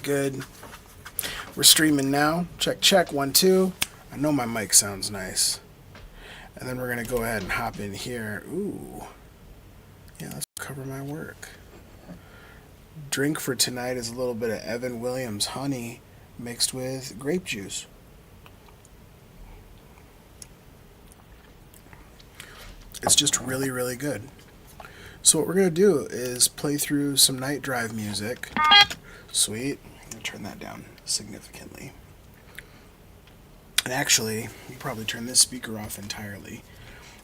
good. We're streaming now. Check, check, 1, 2. I know my mic sounds nice. And then we're going to go ahead and hop in here. Ooh. Yeah, let's cover my work. Drink for tonight is a little bit of Evan Williams honey mixed with grape juice. It's just really, really good. So what we're going to do is play through some night drive music. Sweet. I'm going to turn that down significantly. And actually, you probably turn this speaker off entirely.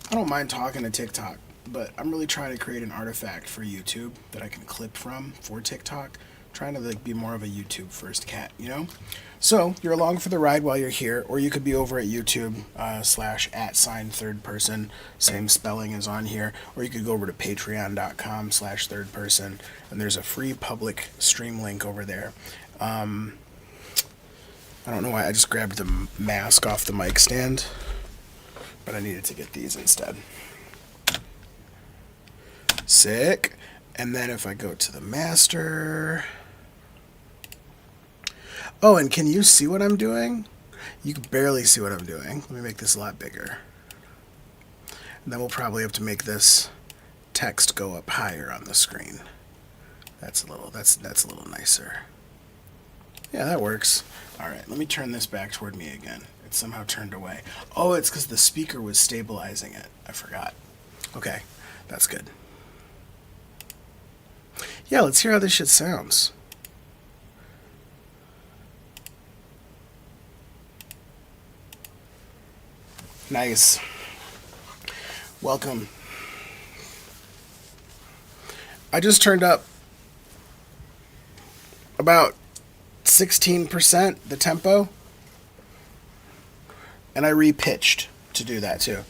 I don't mind talking to TikTok, but I'm really trying to create an artifact for YouTube that I can clip from for TikTok. Trying to be more of a YouTube first cat, you know? So you're along for the ride while you're here, or you could be over at YouTube /@thiirdperson, same spelling as on here, or you could go over to patreon.com/thiirdperson, and there's a free public stream link over there. I don't know why I just grabbed the mask off the mic stand, but I needed to get these instead. Sick. And then if I go to the master... Oh, and can you see what I'm doing? You can barely see what I'm doing. Let me make this a lot bigger. And then we'll probably have to make this text go up higher on the screen. That's a little nicer. Yeah, that works. All right, let me turn this back toward me again. It somehow turned away. Oh, it's because the speaker was stabilizing it. I forgot. Okay, that's good. Yeah, let's hear how this shit sounds. Nice. Welcome. I just turned up about 16% the tempo, and I repitched to do that too.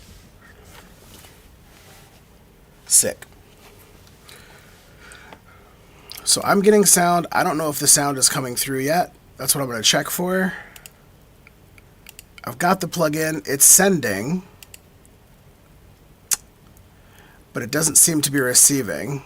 Sick. So I'm getting sound. I don't know if the sound is coming through yet. That's what I'm going to check for. I've got the plug-in. It's sending, but it doesn't seem to be receiving.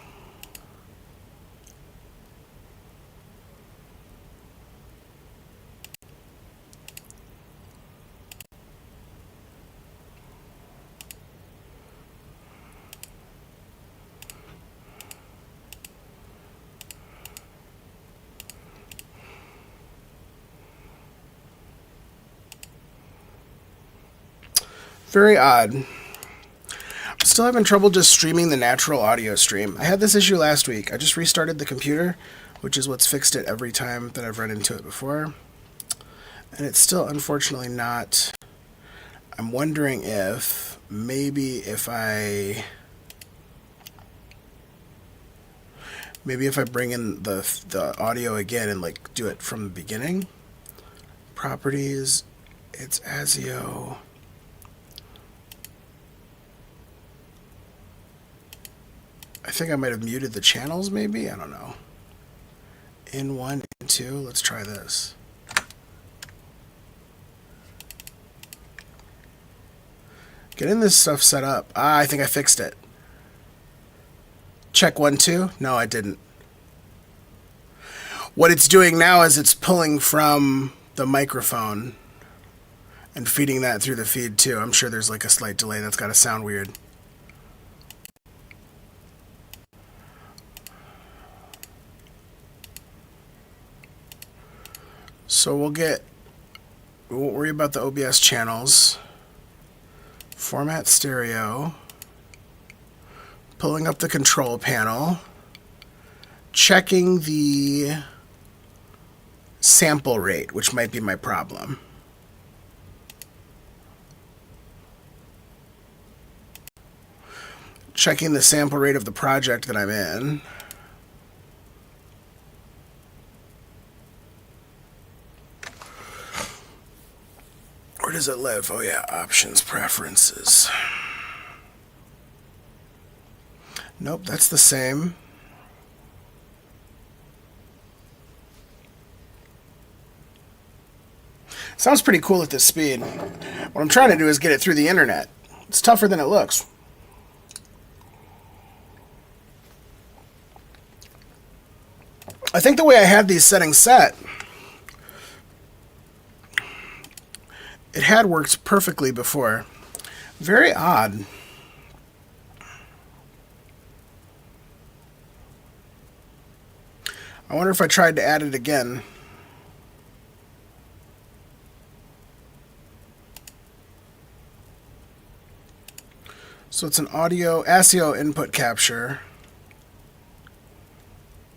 Very odd. I'm still having trouble just streaming the natural audio stream. I had this issue last week. I just restarted the computer, which is what's fixed it every time that I've run into it before. And it's still unfortunately not. I'm wondering if maybe if I bring in the audio again and like do it from the beginning. Properties, it's ASIO. I think I might have muted the channels, maybe? I don't know. In 1, in 2, let's try this. Getting this stuff set up. Ah, I think I fixed it. Check 1, 2. No, I didn't. What it's doing now is it's pulling from the microphone and feeding that through the feed too. I'm sure there's like a slight delay. That's got to sound weird. So we won't worry about the OBS channels. Format stereo. Pulling up the control panel. Checking the sample rate, which might be my problem. Checking the sample rate of the project that I'm in. Where does it live? Oh yeah, options, preferences. Nope, that's the same. Sounds pretty cool at this speed. What I'm trying to do is get it through the internet. It's tougher than it looks. I think the way I had these settings set, it had worked perfectly before. Very odd. I wonder if I tried to add it again. So it's an audio ASIO input capture.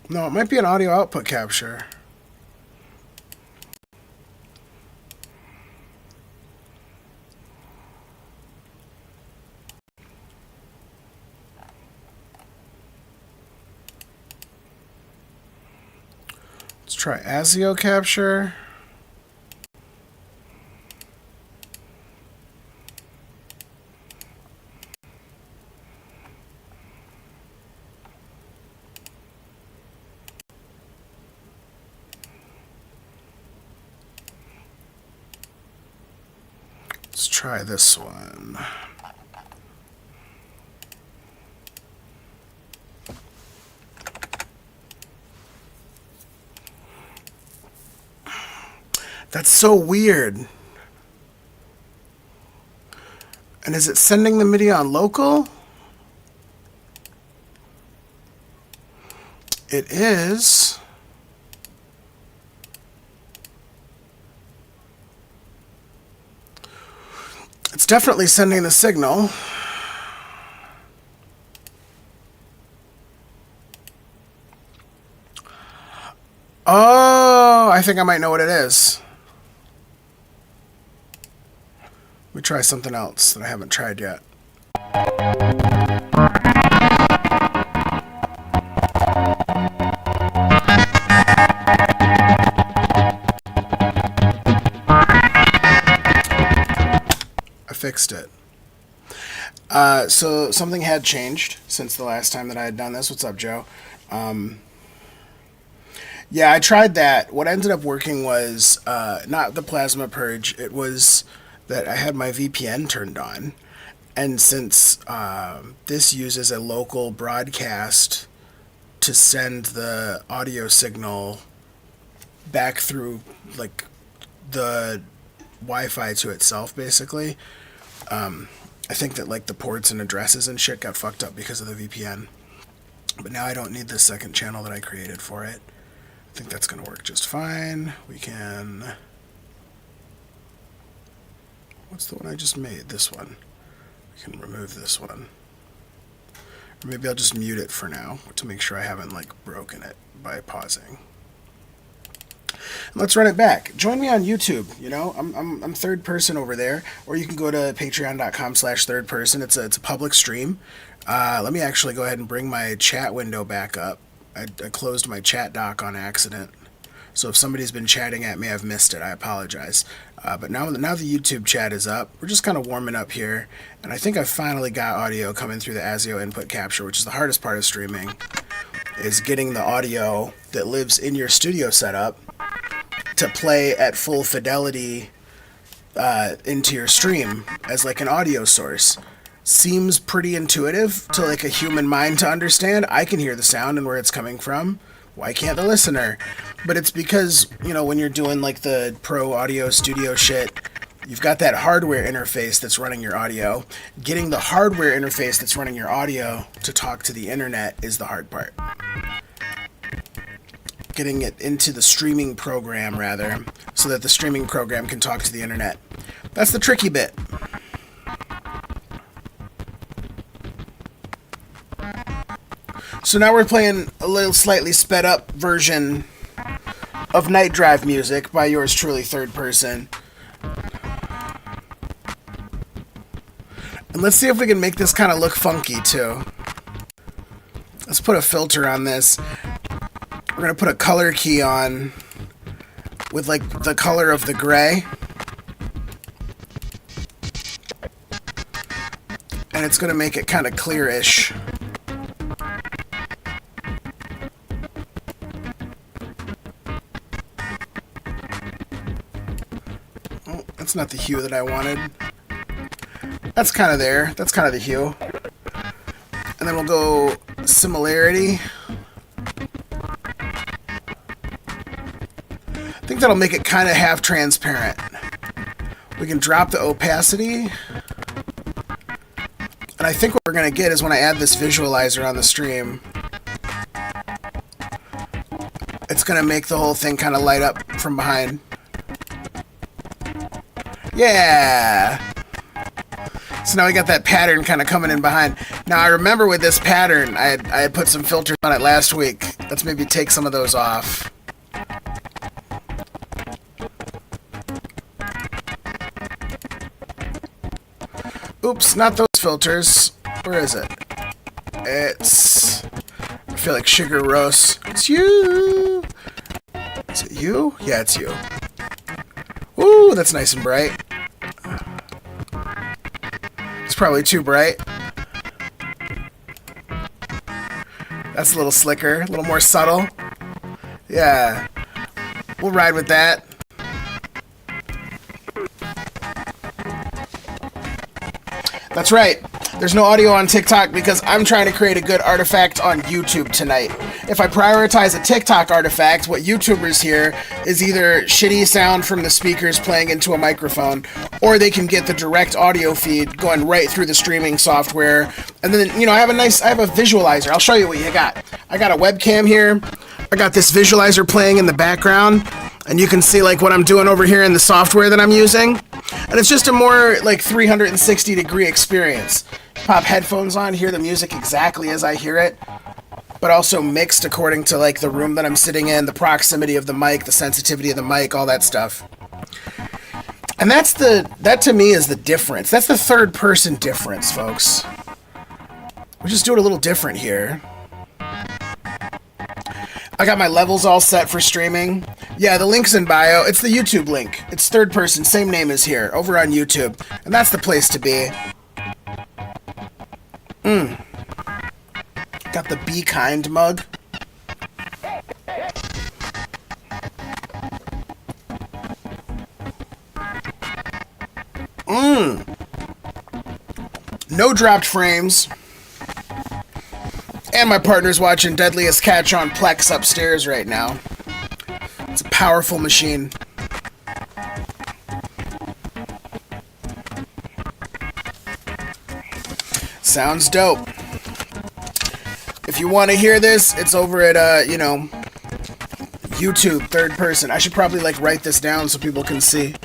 No, it might be an audio output capture. Let's try ASIO capture. Let's try this one. That's so weird. And is it sending the MIDI on local? It is. It's definitely sending the signal. Oh, I think I might know what it is. Let me try something else that I haven't tried yet. I fixed it. So something had changed since the last time that I had done this. What's up, Joe? Yeah, I tried that. What ended up working was not the plasma purge. It was that I had my VPN turned on. And since this uses a local broadcast to send the audio signal back through like the Wi-Fi to itself, basically, I think that like the ports and addresses and shit got fucked up because of the VPN. But now I don't need the second channel that I created for it. I think that's going to work just fine. We can... What's the one I just made? This one. We can remove this one. Or maybe I'll just mute it for now to make sure I haven't like broken it by pausing. And let's run it back. Join me on YouTube. You know, I'm third person over there, or you can go to patreon.com/thirdperson. It's a public stream. Let me actually go ahead and bring my chat window back up. I closed my chat dock on accident. So if somebody's been chatting at me, I've missed it. I apologize. But now the YouTube chat is up. We're just kind of warming up here. And I think I finally got audio coming through the ASIO input capture, which is the hardest part of streaming, is getting the audio that lives in your studio setup to play at full fidelity into your stream as like an audio source. Seems pretty intuitive to like a human mind to understand. I can hear the sound and where it's coming from. Why can't the listener? But it's because, you know, when you're doing like the pro audio studio shit, you've got that hardware interface that's running your audio. Getting the hardware interface that's running your audio to talk to the internet is the hard part. Getting it into the streaming program, rather, so that the streaming program can talk to the internet. That's the tricky bit. So now we're playing a little slightly sped up version of Night Drive music by yours truly, Third Person. And let's see if we can make this kind of look funky too. Let's put a filter on this. We're going to put a color key on with like the color of the gray. And it's going to make it kind of clearish. Oh, that's not the hue that I wanted. That's kind of there. That's kind of the hue. And then we'll go similarity. I think that'll make it kind of half transparent. We can drop the opacity. And I think what we're going to get is when I add this visualizer on the stream, it's going to make the whole thing kind of light up from behind. Yeah! So now we got that pattern kind of coming in behind. Now I remember with this pattern, I had put some filters on it last week. Let's maybe take some of those off. Oops, not those filters. Where is it? It's... I feel like Sugar Rose. It's you! Is it you? Yeah, it's you. Ooh, that's nice and bright. It's probably too bright. That's a little slicker, a little more subtle. Yeah. We'll ride with that. That's right. There's no audio on TikTok because I'm trying to create a good artifact on YouTube tonight. If I prioritize a TikTok artifact, what YouTubers hear is either shitty sound from the speakers playing into a microphone, or they can get the direct audio feed going right through the streaming software. And then, you know, I have a visualizer. I'll show you what you got. I got a webcam here. I got this visualizer playing in the background, and you can see like what I'm doing over here in the software that I'm using. And it's just a more like 360-degree experience. Pop headphones on, hear the music exactly as I hear it, but also mixed according to like the room that I'm sitting in, the proximity of the mic, the sensitivity of the mic, all that stuff. And that to me is the difference. That's the third person difference, folks. We just do it a little different here. I got my levels all set for streaming. Yeah, the link's in bio. It's the YouTube link. It's third person, same name as here, over on YouTube. And that's the place to be. Got the Be Kind mug. No dropped frames. And my partner's watching Deadliest Catch on Plex upstairs right now. It's a powerful machine. Sounds dope. If you want to hear this, it's over at, you know, YouTube, third person. I should probably, like, write this down so people can see.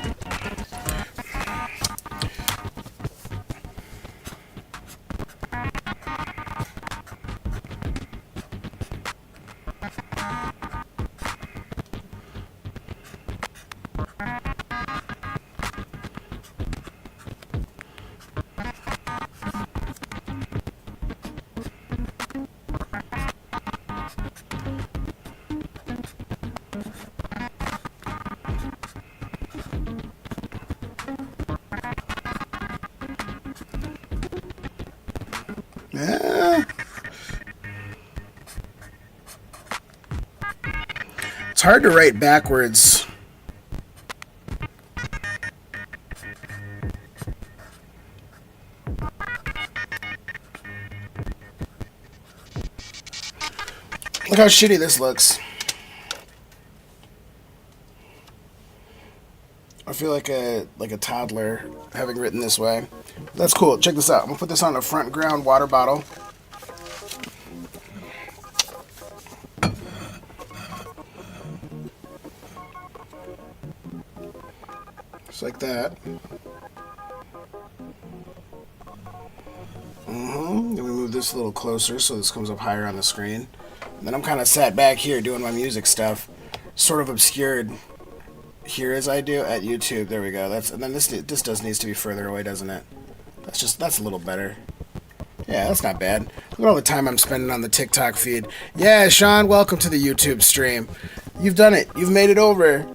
Yeah. It's hard to write backwards. Look how shitty this looks. I feel like a toddler having written this way. That's cool. Check this out. I'm gonna put this on a front ground water bottle. Just like that. Then we move this a little closer so this comes up higher on the screen. And then I'm kind of sat back here doing my music stuff, sort of obscured here as I do at YouTube. There we go. And then this does needs to be further away, doesn't it? That's a little better. Yeah, that's not bad. Look at all the time I'm spending on the TikTok feed. Yeah, Sean, welcome to the YouTube stream. You've done it. You've made it over.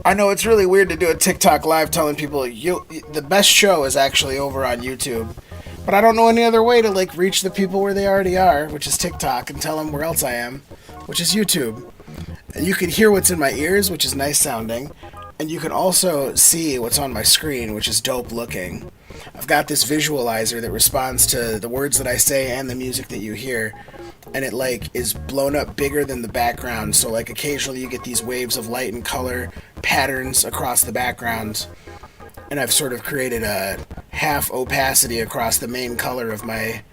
I know it's really weird to do a TikTok live telling people the best show is actually over on YouTube. But I don't know any other way to like reach the people where they already are, which is TikTok, and tell them where else I am, which is YouTube. And you can hear what's in my ears, which is nice sounding. And you can also see what's on my screen, which is dope looking. I've got this visualizer that responds to the words that I say and the music that you hear, and it like is blown up bigger than the background. So like occasionally you get these waves of light and color patterns across the background, and I've sort of created a half opacity across the main color of my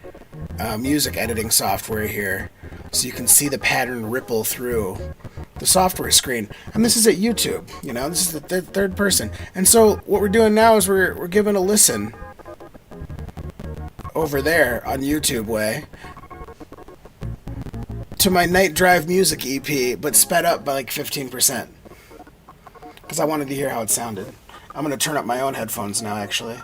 music editing software here, so you can see the pattern ripple through the software screen. And this is at YouTube, you know, this is the third person. And so what we're doing now is we're giving a listen over there on YouTube way to my Night Drive Music EP, but sped up by like 15%. Because I wanted to hear how it sounded. I'm going to turn up my own headphones now, actually.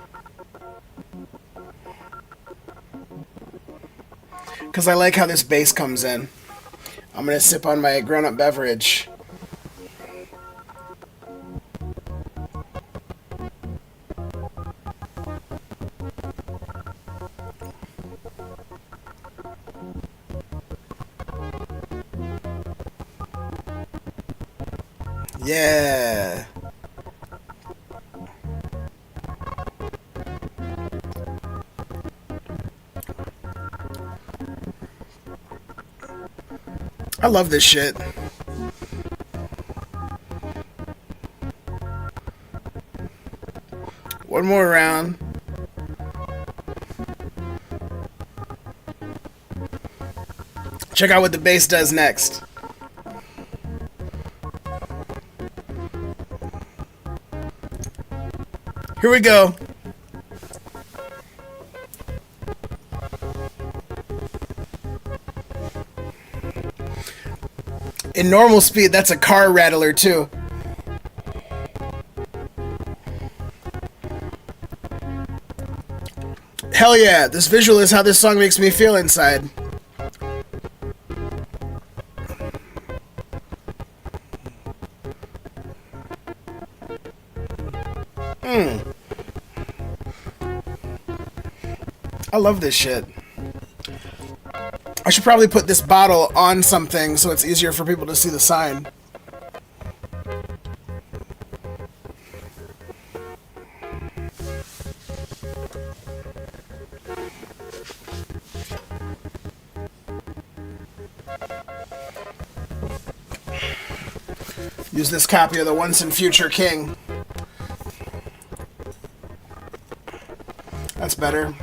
Because I like how this bass comes in. I'm going to sip on my grown-up beverage. Yeah. I love this shit. One more round. Check out what the bass does next. Here we go. In normal speed, that's a car rattler too. Hell yeah, this visual is how this song makes me feel inside. I love this shit. I should probably put this bottle on something so it's easier for people to see the sign. Use this copy of the Once and Future King. That's better.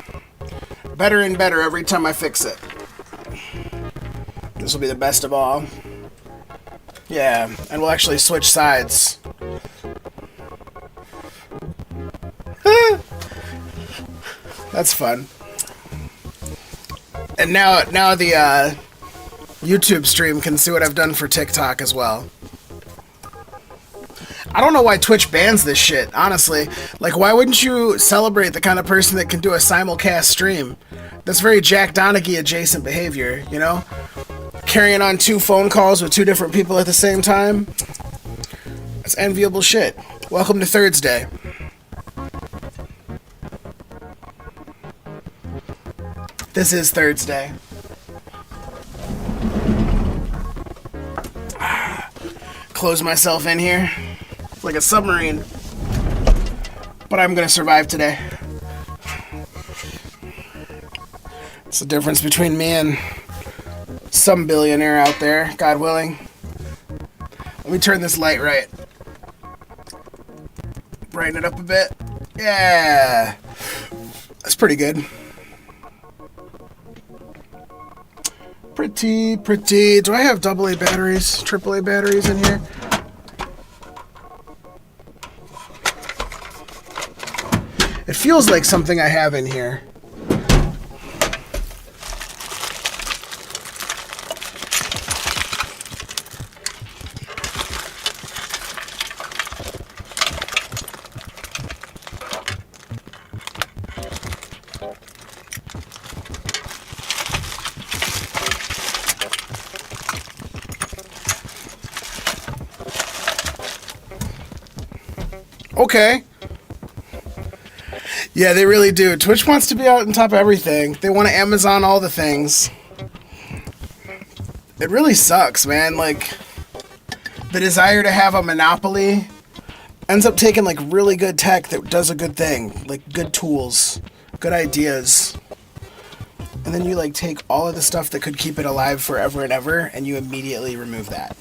Better and better every time I fix it. This will be the best of all. Yeah, and we'll actually switch sides. That's fun. And now the YouTube stream can see what I've done for TikTok as well. I don't know why Twitch bans this shit, honestly. Like, why wouldn't you celebrate the kind of person that can do a simulcast stream? That's very Jack Donaghy adjacent behavior, you know? Carrying on 2 phone calls with 2 different people at the same time. That's enviable shit. Welcome to thiiirdsday. This is thiiirdsday. Close myself in here like a submarine. But I'm gonna survive today. It's the difference between me and some billionaire out there, God willing. Let me turn this light right. Brighten it up a bit. Yeah. That's pretty good. Pretty. Do I have AA batteries, AAA batteries in here? It feels like something I have in here. Okay. Yeah, they really do. Twitch wants to be out on top of everything. They want to Amazon all the things. It really sucks, man. Like, the desire to have a monopoly ends up taking like really good tech that does a good thing, like good tools, good ideas, and then you like take all of the stuff that could keep it alive forever and ever, and you immediately remove that.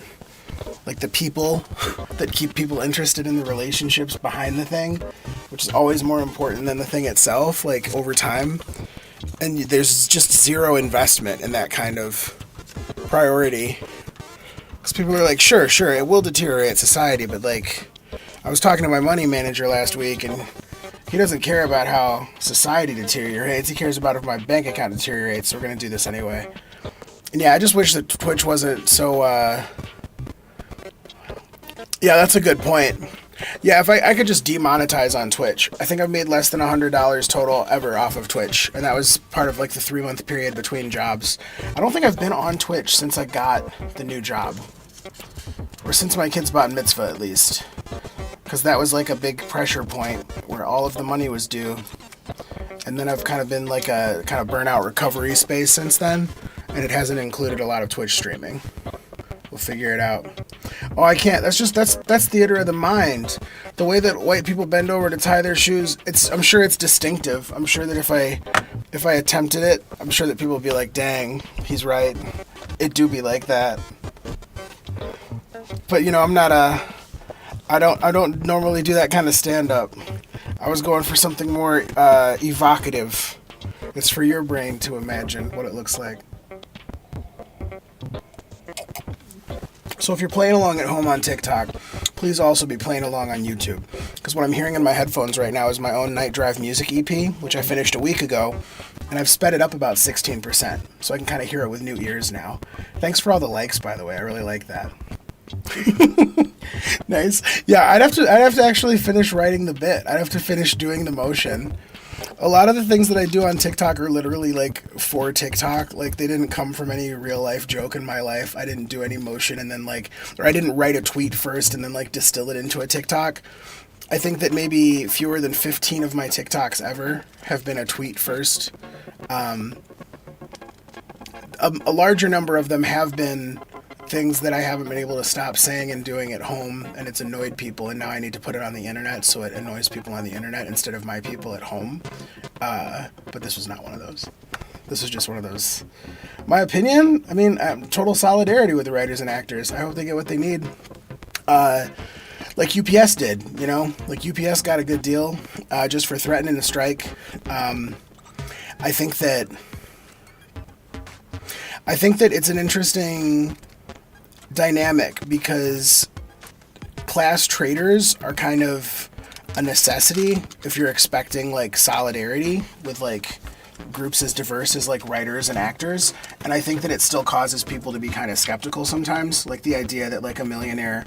Like the people that keep people interested in the relationships behind the thing, which is always more important than the thing itself, like over time. And there's just zero investment in that kind of priority. Because people are like, sure, it will deteriorate society, but like, I was talking to my money manager last week, and he doesn't care about how society deteriorates. He cares about if my bank account deteriorates, so we're going to do this anyway. And yeah, I just wish that Twitch wasn't so, yeah, that's a good point. Yeah, if I could just demonetize on Twitch. I think I've made less than $100 total ever off of Twitch, and that was part of like the 3-month period between jobs. I don't think I've been on Twitch since I got the new job, or since my kids bought mitzvah at least, because that was like a big pressure point where all of the money was due. And then I've kind of been like a kind of burnout recovery space since then, and it hasn't included a lot of Twitch streaming. We'll figure it out. Oh, I can't. That's theater of the mind. The way that white people bend over to tie their shoes, I'm sure it's distinctive. I'm sure that if I attempted it, I'm sure that people would be like, dang, he's right. It do be like that. But you know, I don't normally do that kind of stand up. I was going for something more evocative. It's for your brain to imagine what it looks like. So if you're playing along at home on TikTok, please also be playing along on YouTube. Because what I'm hearing in my headphones right now is my own Night Drive Music EP, which I finished a week ago, and I've sped it up about 16%, so I can kind of hear it with new ears now. Thanks for all the likes, by the way. I really like that. Nice. Yeah, I'd have to actually finish writing the bit. I'd have to finish doing the motion. A lot of the things that I do on TikTok are literally like for TikTok. Like they didn't come from any real life joke in my life. I didn't do any motion and then or I didn't write a tweet first and then like distill it into a TikTok. I think that maybe fewer than 15 of my TikToks ever have been a tweet first. A larger number of them have been things that I haven't been able to stop saying and doing at home, and it's annoyed people, and now I need to put it on the internet so it annoys people on the internet instead of my people at home. But this was not one of those. This was just one of those. My opinion, I mean, total solidarity with the writers and actors. I hope they get what they need. Like UPS did, you know? Like UPS got a good deal just for threatening to strike. I think that it's an interesting dynamic because class traders are kind of a necessity if you're expecting like solidarity with like groups as diverse as like writers and actors, and I think that it still causes people to be kind of skeptical sometimes, like the idea that like a millionaire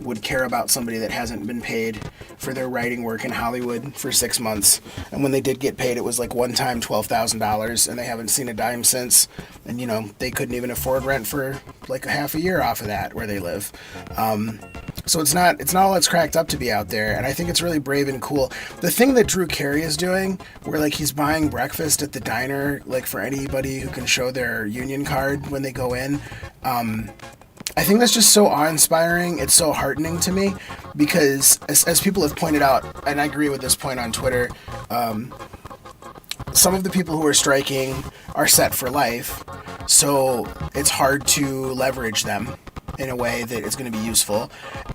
would care about somebody that hasn't been paid for their writing work in Hollywood for 6 months, and when they did get paid it was like one time $12,000 and they haven't seen a dime since, and you know they couldn't even afford rent for like a half a year off of that where they live. So it's not all it's cracked up to be out there, and I think it's really brave and cool. The thing that Drew Carey is doing, where like he's buying breakfast at the diner, like for anybody who can show their union card when they go in, I think that's just so awe-inspiring. It's so heartening to me because, as people have pointed out, and I agree with this point on Twitter, some of the people who are striking are set for life, so it's hard to leverage them in a way that is going to be useful.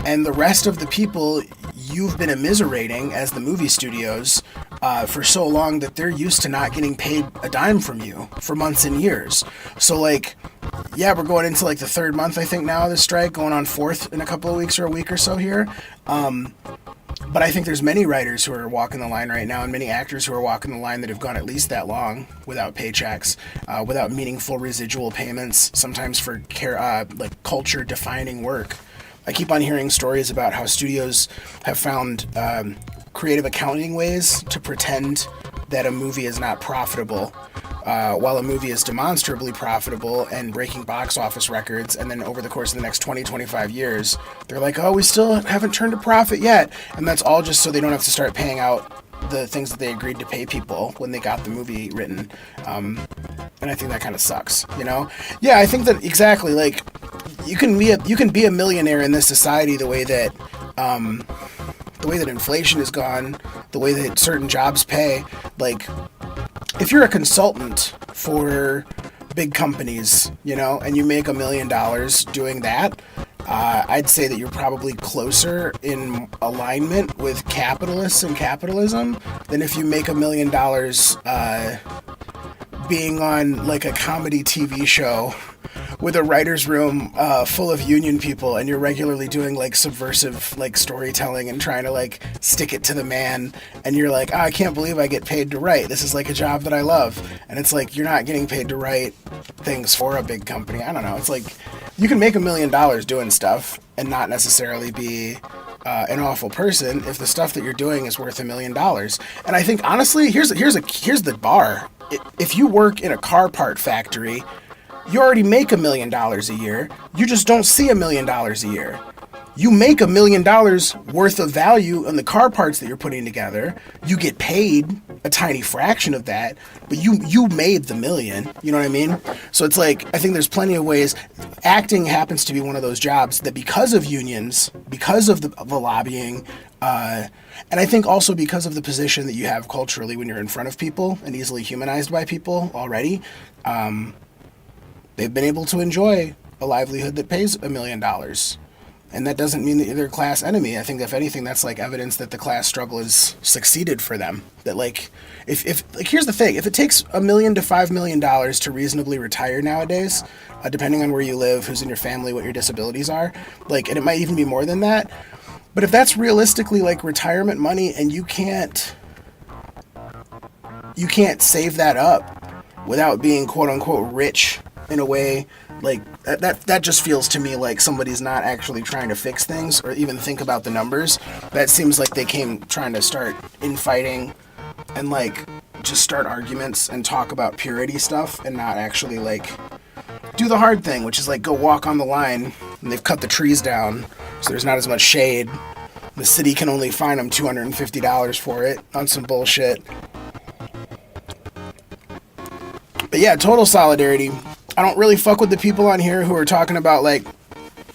And the rest of the people you've been immiserating as the movie studios for so long that they're used to not getting paid a dime from you for months and years. So like, yeah, we're going into like the 3rd month, I think now, of the strike, going on 4th in a couple of weeks or a week or so here. But I think there's many writers who are walking the line right now, and many actors who are walking the line that have gone at least that long without paychecks, without meaningful residual payments, sometimes for like culture-defining work. I keep on hearing stories about how studios have found creative accounting ways to pretend that a movie is not profitable, while a movie is demonstrably profitable and breaking box office records, and then over the course of the next 20-25 years, they're like, oh, we still haven't turned a profit yet, and that's all just so they don't have to start paying out the things that they agreed to pay people when they got the movie written. And I think that kind of sucks, you know? Yeah, I think that exactly, like, you can be a millionaire in this society the way that inflation has gone, the way that certain jobs pay. Like, if you're a consultant for big companies, you know, and you make $1 million doing that, I'd say that you're probably closer in alignment with capitalists and capitalism than if you make $1 million being on like a comedy TV show with a writer's room full of union people, and you're regularly doing like subversive like storytelling and trying to like stick it to the man, and you're like, oh, I can't believe I get paid to write. This is like a job that I love. And it's like, you're not getting paid to write things for a big company. I don't know. It's like, you can make $1 million doing stuff and not necessarily be an awful person if the stuff that you're doing is worth $1 million. And I think honestly, here's the bar. If you work in a car part factory, you already make $1 million a year. You just don't see $1 million a year. You make $1 million worth of value on the car parts that you're putting together. You get paid a tiny fraction of that, but you made the million. You know what I mean? So it's like, I think there's plenty of ways. Acting happens to be one of those jobs that, because of unions, because of the lobbying, and I think also because of the position that you have culturally when you're in front of people and easily humanized by people already, they've been able to enjoy a livelihood that pays $1 million. And that doesn't mean that you're their class enemy. I think if anything, that's like evidence that the class struggle has succeeded for them. That like, if like, here's the thing, if it takes $1 million to $5 million to reasonably retire nowadays, depending on where you live, who's in your family, what your disabilities are, like, and it might even be more than that. But if that's realistically like retirement money, and you can't save that up without being quote unquote rich in a way, like that just feels to me like somebody's not actually trying to fix things or even think about the numbers. That seems like they came trying to start infighting and like just start arguments and talk about purity stuff, and not actually like do the hard thing, which is like go walk on the line. And they've cut the trees down so there's not as much shade. The city can only fine them $250 for it on some bullshit. But yeah, total solidarity. I don't really fuck with the people on here who are talking about like,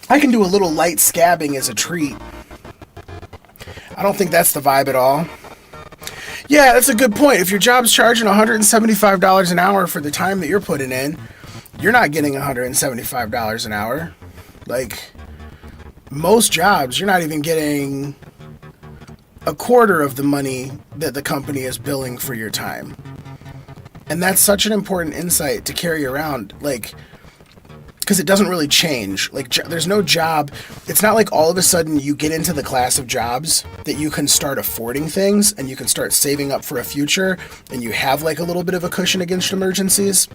I can do a little light scabbing as a treat. I don't think that's the vibe at all. Yeah, that's a good point. If your job's charging $175 an hour for the time that you're putting in, you're not getting $175 an hour. Like, most jobs, you're not even getting a quarter of the money that the company is billing for your time. And that's such an important insight to carry around, like, because it doesn't really change. Like, there's no job. It's not like all of a sudden you get into the class of jobs that you can start affording things and you can start saving up for a future and you have like a little bit of a cushion against emergencies.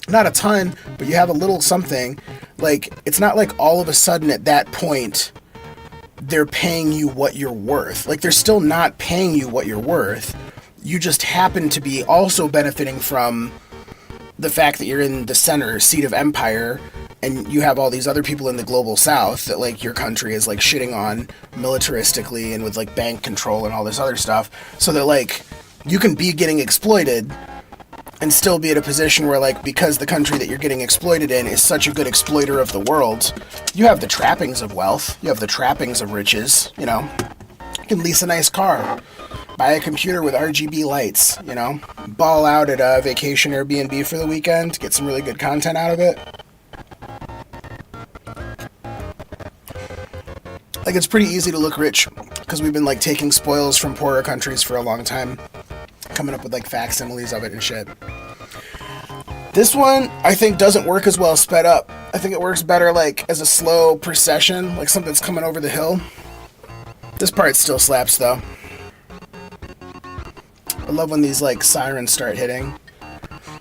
Not a ton, but you have a little something. Like, it's not like all of a sudden at that point they're paying you what you're worth. Like, they're still not paying you what you're worth. You just happen to be also benefiting from the fact that you're in the center seat of empire, and you have all these other people in the global south that like your country is like shitting on militaristically and with like bank control and all this other stuff, so that like you can be getting exploited and still be at a position where like, because the country that you're getting exploited in is such a good exploiter of the world, you have the trappings of wealth, you have the trappings of riches, you know. You can lease a nice car, buy a computer with RGB lights, you know, ball out at a vacation Airbnb for the weekend, get some really good content out of it. Like, it's pretty easy to look rich because we've been like taking spoils from poorer countries for a long time, coming up with like facsimiles of it and shit. This one, I think, doesn't work as well sped up. I think it works better like as a slow procession, like something's coming over the hill. This part still slaps though. I love when these like sirens start hitting,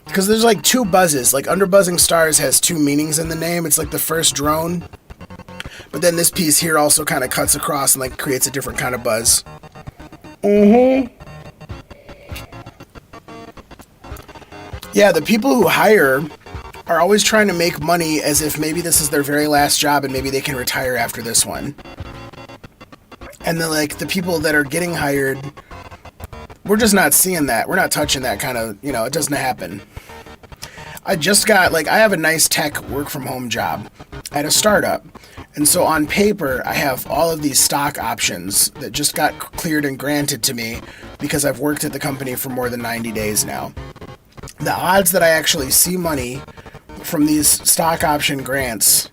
because there's like two buzzes. Like, underbuzzing stars has two meanings in the name. It's like the first drone, but then this piece here also kind of cuts across and like creates a different kind of buzz. Yeah, the people who hire are always trying to make money as if maybe this is their very last job and maybe they can retire after this one. And then like the people that are getting hired, we're just not seeing that. We're not touching that kind of, you know, it doesn't happen. I just got, like, I have a nice tech work from home job. at a startup. And so on paper, I have all of these stock options that just got cleared and granted to me because I've worked at the company for more than 90 days now. The odds that I actually see money from these stock option grants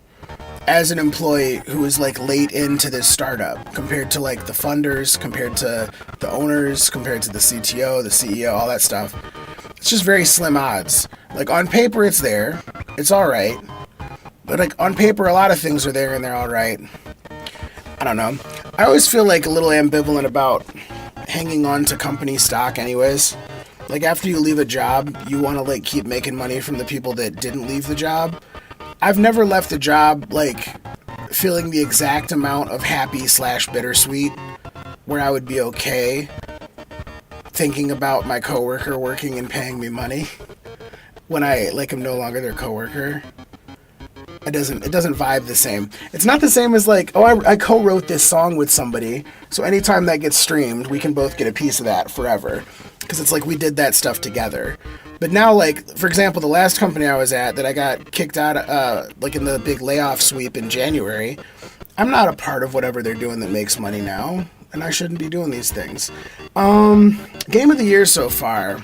as an employee who is like late into this startup compared to like the funders, compared to the owners, compared to the CTO, the CEO, all that stuff, it's just very slim odds. Like on paper, it's there. It's all right. But like on paper, a lot of things are there and they're all right. I don't know. I always feel like a little ambivalent about hanging on to company stock anyways. Like after you leave a job, you want to like keep making money from the people that didn't leave the job. I've never left a job like feeling the exact amount of happy / bittersweet where I would be okay thinking about my coworker working and paying me money when I like am no longer their coworker. It doesn't vibe the same. It's not the same as like, oh, I co-wrote this song with somebody, so anytime that gets streamed, we can both get a piece of that forever. Because it's like we did that stuff together. But now, like, for example, the last company I was at that I got kicked out, like in the big layoff sweep in January, I'm not a part of whatever they're doing that makes money now, and I shouldn't be doing these things. Game of the year so far.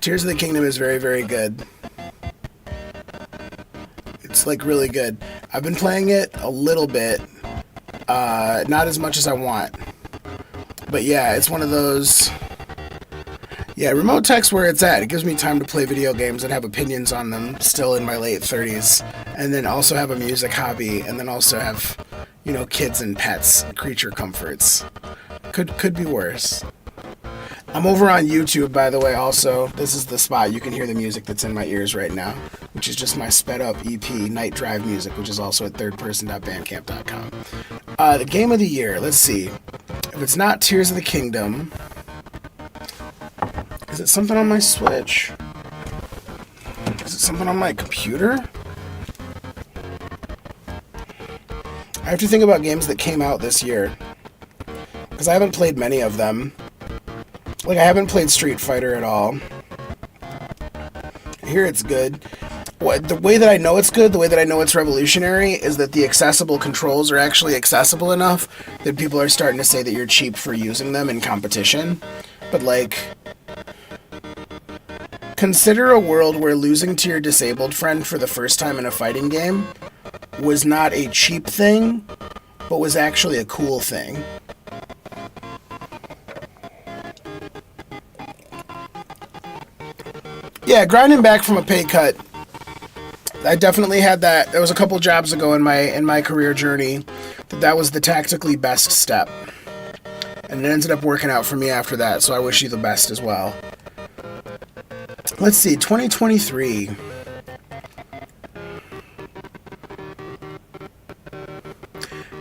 Tears of the Kingdom is very, very good. It's like really good. I've been playing it a little bit, not as much as I want. But yeah, it's one of those... Yeah, remote tech's where it's at. It gives me time to play video games and have opinions on them still in my late 30s. And then also have a music hobby. And then also have, you know, kids and pets, creature comforts. Could be worse. I'm over on YouTube, by the way, also. This is the spot. You can hear the music that's in my ears right now, which is just my Sped Up EP, Night Drive Music, which is also at thiirdperson.bandcamp.com. The game of the year, let's see. If it's not Tears of the Kingdom... Is it something on my Switch? Is it something on my computer? I have to think about games that came out this year. Because I haven't played many of them. Like, I haven't played Street Fighter at all. I hear it's good. The way that I know it's good, the way that I know it's revolutionary, is that the accessible controls are actually accessible enough that people are starting to say that you're cheap for using them in competition. But, like... Consider a world where losing to your disabled friend for the first time in a fighting game was not a cheap thing, but was actually a cool thing. Yeah, grinding back from a pay cut. I definitely had that. There was a couple jobs ago in my career journey that was the tactically best step. And it ended up working out for me after that, so I wish you the best as well. Let's see, 2023.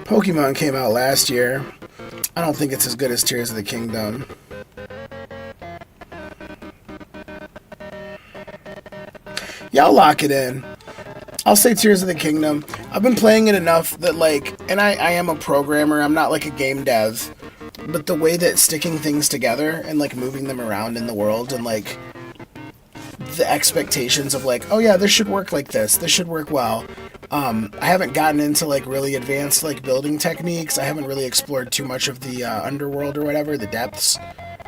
Pokemon came out last year. I don't think it's as good as Tears of the Kingdom. Yeah, I'll lock it in. I'll say Tears of the Kingdom. I've been playing it enough that, like, and I am a programmer, I'm not like a game dev, but the way that sticking things together and, like, moving them around in the world and, like, the expectations of like, oh yeah, this should work like this should work well. I haven't gotten into like really advanced like building techniques. I haven't really explored too much of the underworld or whatever, the depths,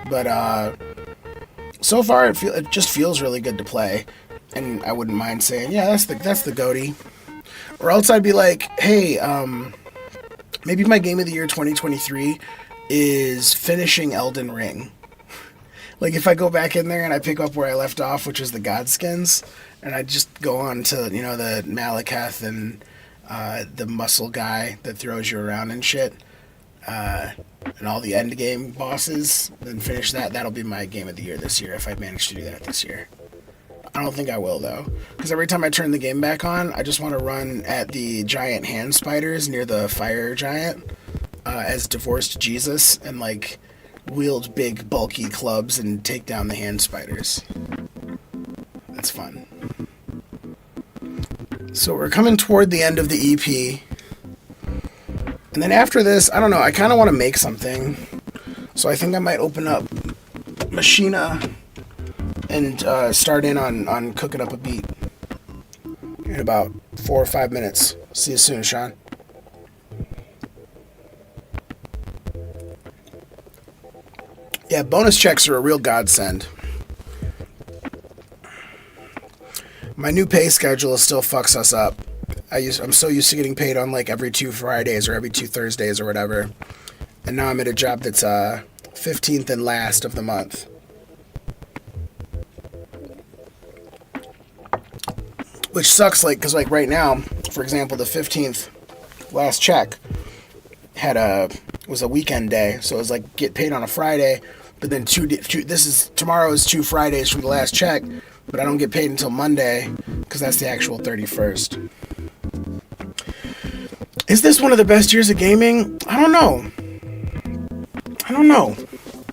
but so far it just feels really good to play, and I wouldn't mind saying, yeah, that's the goatee. Or else I'd be like, hey, maybe my game of the year 2023 is finishing Elden Ring. Like, if I go back in there and I pick up where I left off, which is the Godskins, and I just go on to, you know, the Malekith and the muscle guy that throws you around and shit, and all the endgame bosses, then finish that, that'll be my game of the year this year, if I manage to do that this year. I don't think I will, though, because every time I turn the game back on, I just want to run at the giant hand spiders near the fire giant as divorced Jesus, and, like, wield big, bulky clubs and take down the hand spiders. That's fun. So we're coming toward the end of the EP. And then after this, I don't know, I kind of want to make something. So I think I might open up Machina and start in on cooking up a beat. in about 4 or 5 minutes. See you soon, Sean. Yeah, bonus checks are a real godsend. My new pay schedule still fucks us up. I'm so used to getting paid on like every 2 Fridays or every 2 Thursdays or whatever. And now I'm at a job that's 15th and last of the month. Which sucks, like, because like right now, for example, the 15th last check was a weekend day, so it was like get paid on a Friday, but then tomorrow is 2 Fridays from the last check, but I don't get paid until Monday because that's the actual 31st. Is this one of the best years of gaming? I don't know.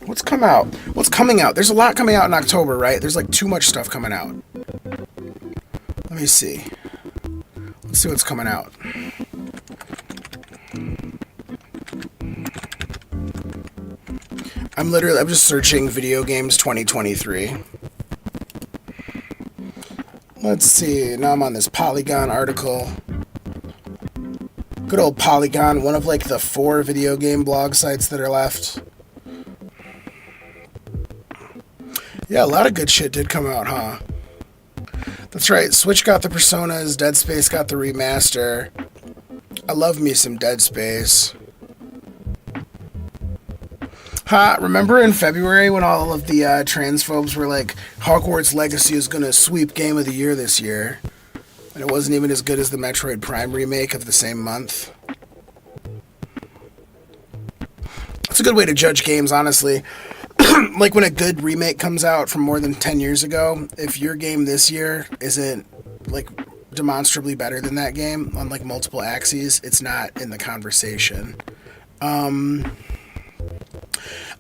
What's coming out? There's a lot coming out in October, right? There's like too much stuff coming out. Let me see. Let's see what's coming out. I'm just searching video games 2023. Let's see. Now I'm on this Polygon article. Good old Polygon, one of like the 4 video game blog sites that are left. Yeah, a lot of good shit did come out, huh? That's right, Switch got the Personas, Dead Space got the remaster. I love me some Dead Space. Remember in February when all of the transphobes were like, Hogwarts Legacy is gonna sweep Game of the Year this year? And it wasn't even as good as the Metroid Prime remake of the same month. It's a good way to judge games, honestly. Like when a good remake comes out from more than 10 years ago, if your game this year isn't like demonstrably better than that game on like multiple axes, it's not in the conversation.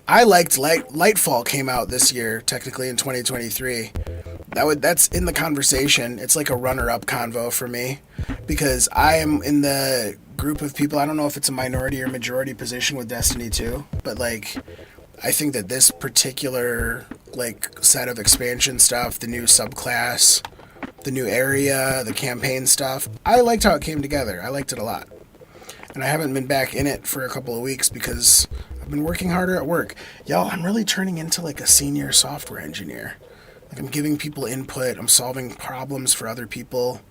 I liked Lightfall came out this year, technically in 2023. That's in the conversation. It's like a runner-up convo for me because I am in the group of people. I don't know if it's a minority or majority position with Destiny 2, but like I think that this particular like set of expansion stuff, the new subclass, the new area, the campaign stuff, I liked how it came together. I liked it a lot. And I haven't been back in it for a couple of weeks because I've been working harder at work. Y'all, I'm really turning into like a senior software engineer. Like I'm giving people input, I'm solving problems for other people.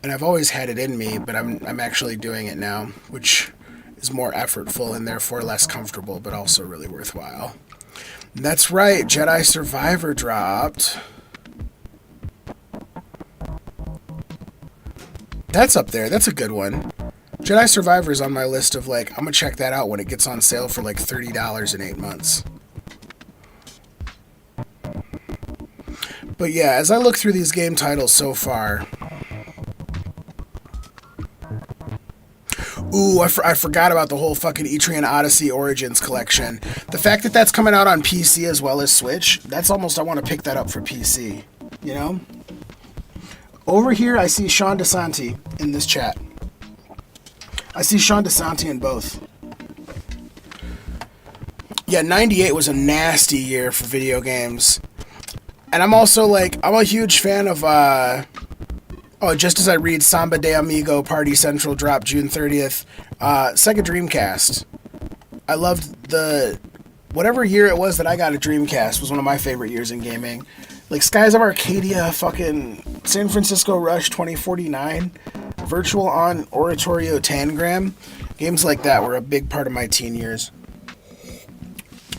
And I've always had it in me, but I'm actually doing it now, which is more effortful and therefore less comfortable, but also really worthwhile. And that's right, Jedi Survivor dropped. That's up there, that's a good one. Jedi Survivor is on my list of like, I'm gonna check that out when it gets on sale for like $30 in 8 months. But yeah, as I look through these game titles so far... Ooh, I forgot about the whole fucking Etrian Odyssey Origins collection. The fact that that's coming out on PC as well as Switch, that's almost, I want to pick that up for PC. You know? Over here, I see Sean DeSanti in this chat. I see Sean DeSanti in both. Yeah, 98 was a nasty year for video games. And I'm also like, I'm a huge fan of, just as I read, Samba de Amigo Party Central dropped June 30th. Sega Dreamcast. I loved whatever year it was that I got a Dreamcast was one of my favorite years in gaming. Like Skies of Arcadia, fucking San Francisco Rush 2049, Virtual On Oratorio Tangram. Games like that were a big part of my teen years.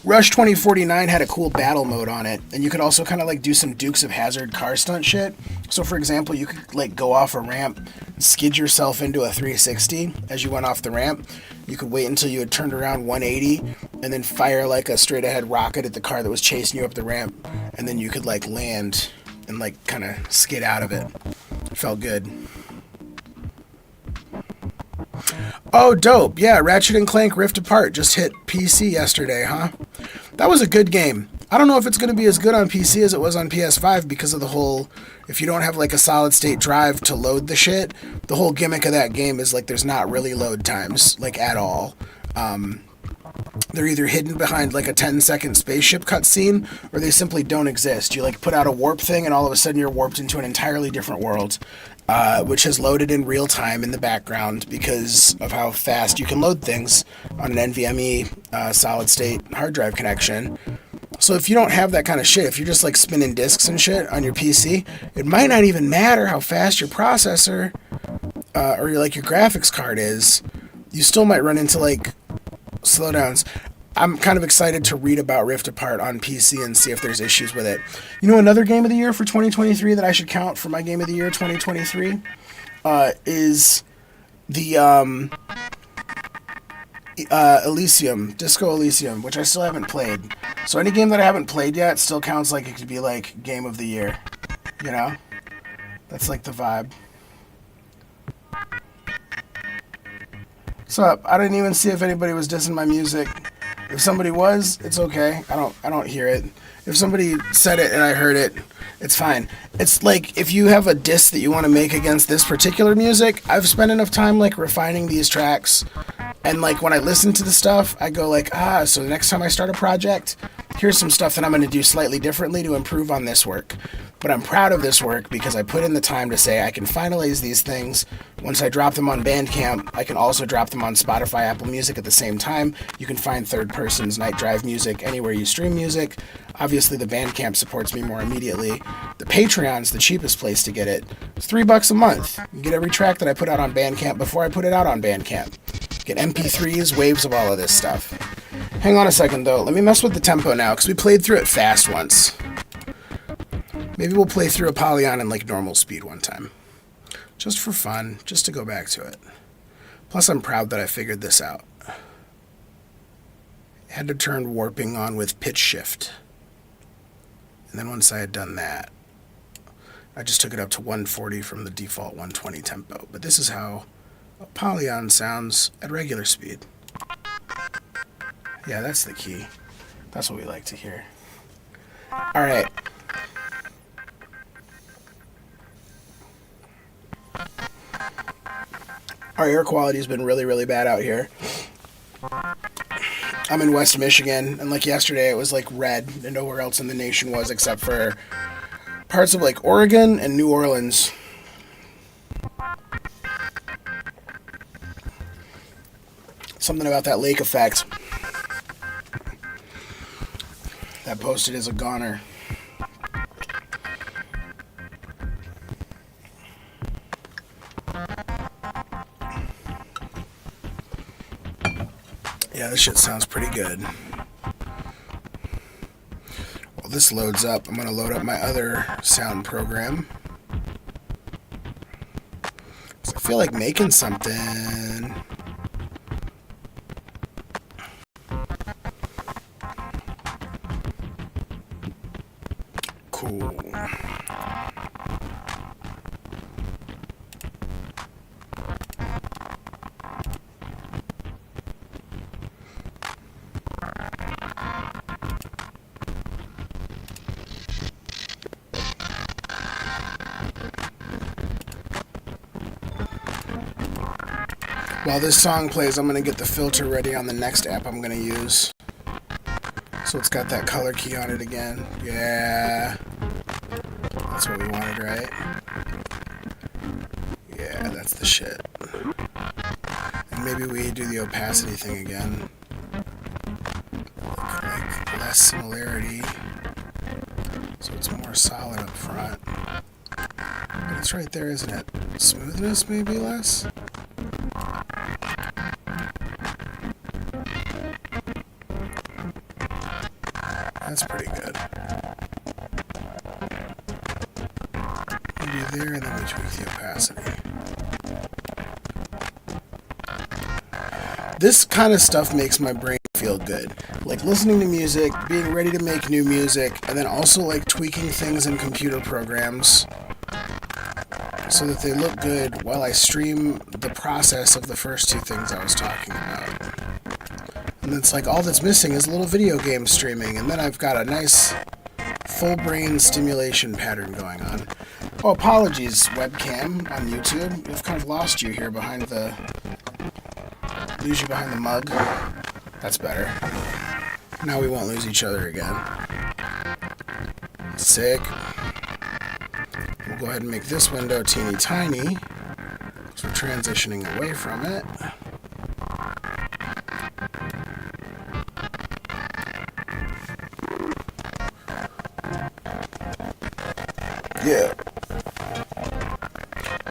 Rush 2049 had a cool battle mode on it, and you could also kind of like do some Dukes of Hazzard car stunt shit. So for example, you could like go off a ramp, skid yourself into a 360 as you went off the ramp. You could wait until you had turned around 180 and then fire like a straight ahead rocket at the car that was chasing you up the ramp, and then you could like land and like kind of skid out of it. It felt good. Oh, dope. Yeah, Ratchet & Clank Rift Apart just hit PC yesterday, huh? That was a good game. I don't know if it's going to be as good on PC as it was on PS5 because of the whole, if you don't have like a solid state drive to load the shit, the whole gimmick of that game is like there's not really load times, like at all. they're either hidden behind like a 10-second spaceship cutscene, or they simply don't exist. You like put out a warp thing, and all of a sudden you're warped into an entirely different world, which has loaded in real time in the background because of how fast you can load things on an NVMe solid state hard drive connection. So if you don't have that kind of shit, if you're just like spinning disks and shit on your PC, it might not even matter how fast your processor or your graphics card is. You still might run into like slowdowns. I'm kind of excited to read about Rift Apart on PC and see if there's issues with it. You know, another game of the year for 2023 that I should count for my game of the year 2023 is the Elysium, Disco Elysium, which I still haven't played. So any game that I haven't played yet still counts like it could be like game of the year. You know? That's like the vibe. What's up? I didn't even see if anybody was dissing my music. If somebody was, it's okay. I don't hear it. If somebody said it and I heard it, it's fine. It's like if you have a diss that you want to make against this particular music, I've spent enough time like refining these tracks, and like when I listen to the stuff, I go like, so the next time I start a project, here's some stuff that I'm going to do slightly differently to improve on this work. But I'm proud of this work because I put in the time to say I can finalize these things. Once I drop them on Bandcamp, I can also drop them on Spotify, Apple Music at the same time. You can find Third Person's Night Drive music anywhere you stream music. Obviously, the Bandcamp supports me more immediately. The Patreon's the cheapest place to get it. It's $3 a month. You get every track that I put out on Bandcamp before I put it out on Bandcamp. Get MP3s, waves of all of this stuff. Hang on a second, though. Let me mess with the tempo now, because we played through it fast once. Maybe we'll play through Apollyon in like normal speed one time. Just for fun, just to go back to it. Plus, I'm proud that I figured this out. I had to turn warping on with pitch shift. And then once I had done that, I just took it up to 140 from the default 120 tempo. But this is how Apollyon sounds at regular speed. Yeah, that's the key. That's what we like to hear. Alright. Our air quality has been really, really bad out here. I'm in West Michigan, and like yesterday it was like red, and nowhere else in the nation was except for parts of like Oregon and New Orleans. Something about that lake effect. That posted as a goner. Yeah, this shit sounds pretty good. While this loads up, I'm going to load up my other sound program. So I feel like making something. Cool. While this song plays, I'm going to get the filter ready on the next app I'm going to use. So it's got that color key on it again. Yeah. That's what we wanted, right? Yeah, that's the shit. And maybe we do the opacity thing again. Like less similarity. So it's more solid up front. But it's right there, isn't it? Smoothness maybe less? That's pretty good. Maybe there, and then we tweak the opacity. This kind of stuff makes my brain feel good. Like listening to music, being ready to make new music, and then also like tweaking things in computer programs so that they look good while I stream the process of the first two things I was talking about. And it's like all that's missing is a little video game streaming, and then I've got a nice full brain stimulation pattern going on. Oh, apologies, webcam on YouTube. I've kind of lost you here behind the... lose you behind the mug. That's better. Now we won't lose each other again. Sick. We'll go ahead and make this window teeny tiny, because we're transitioning away from it. Yeah.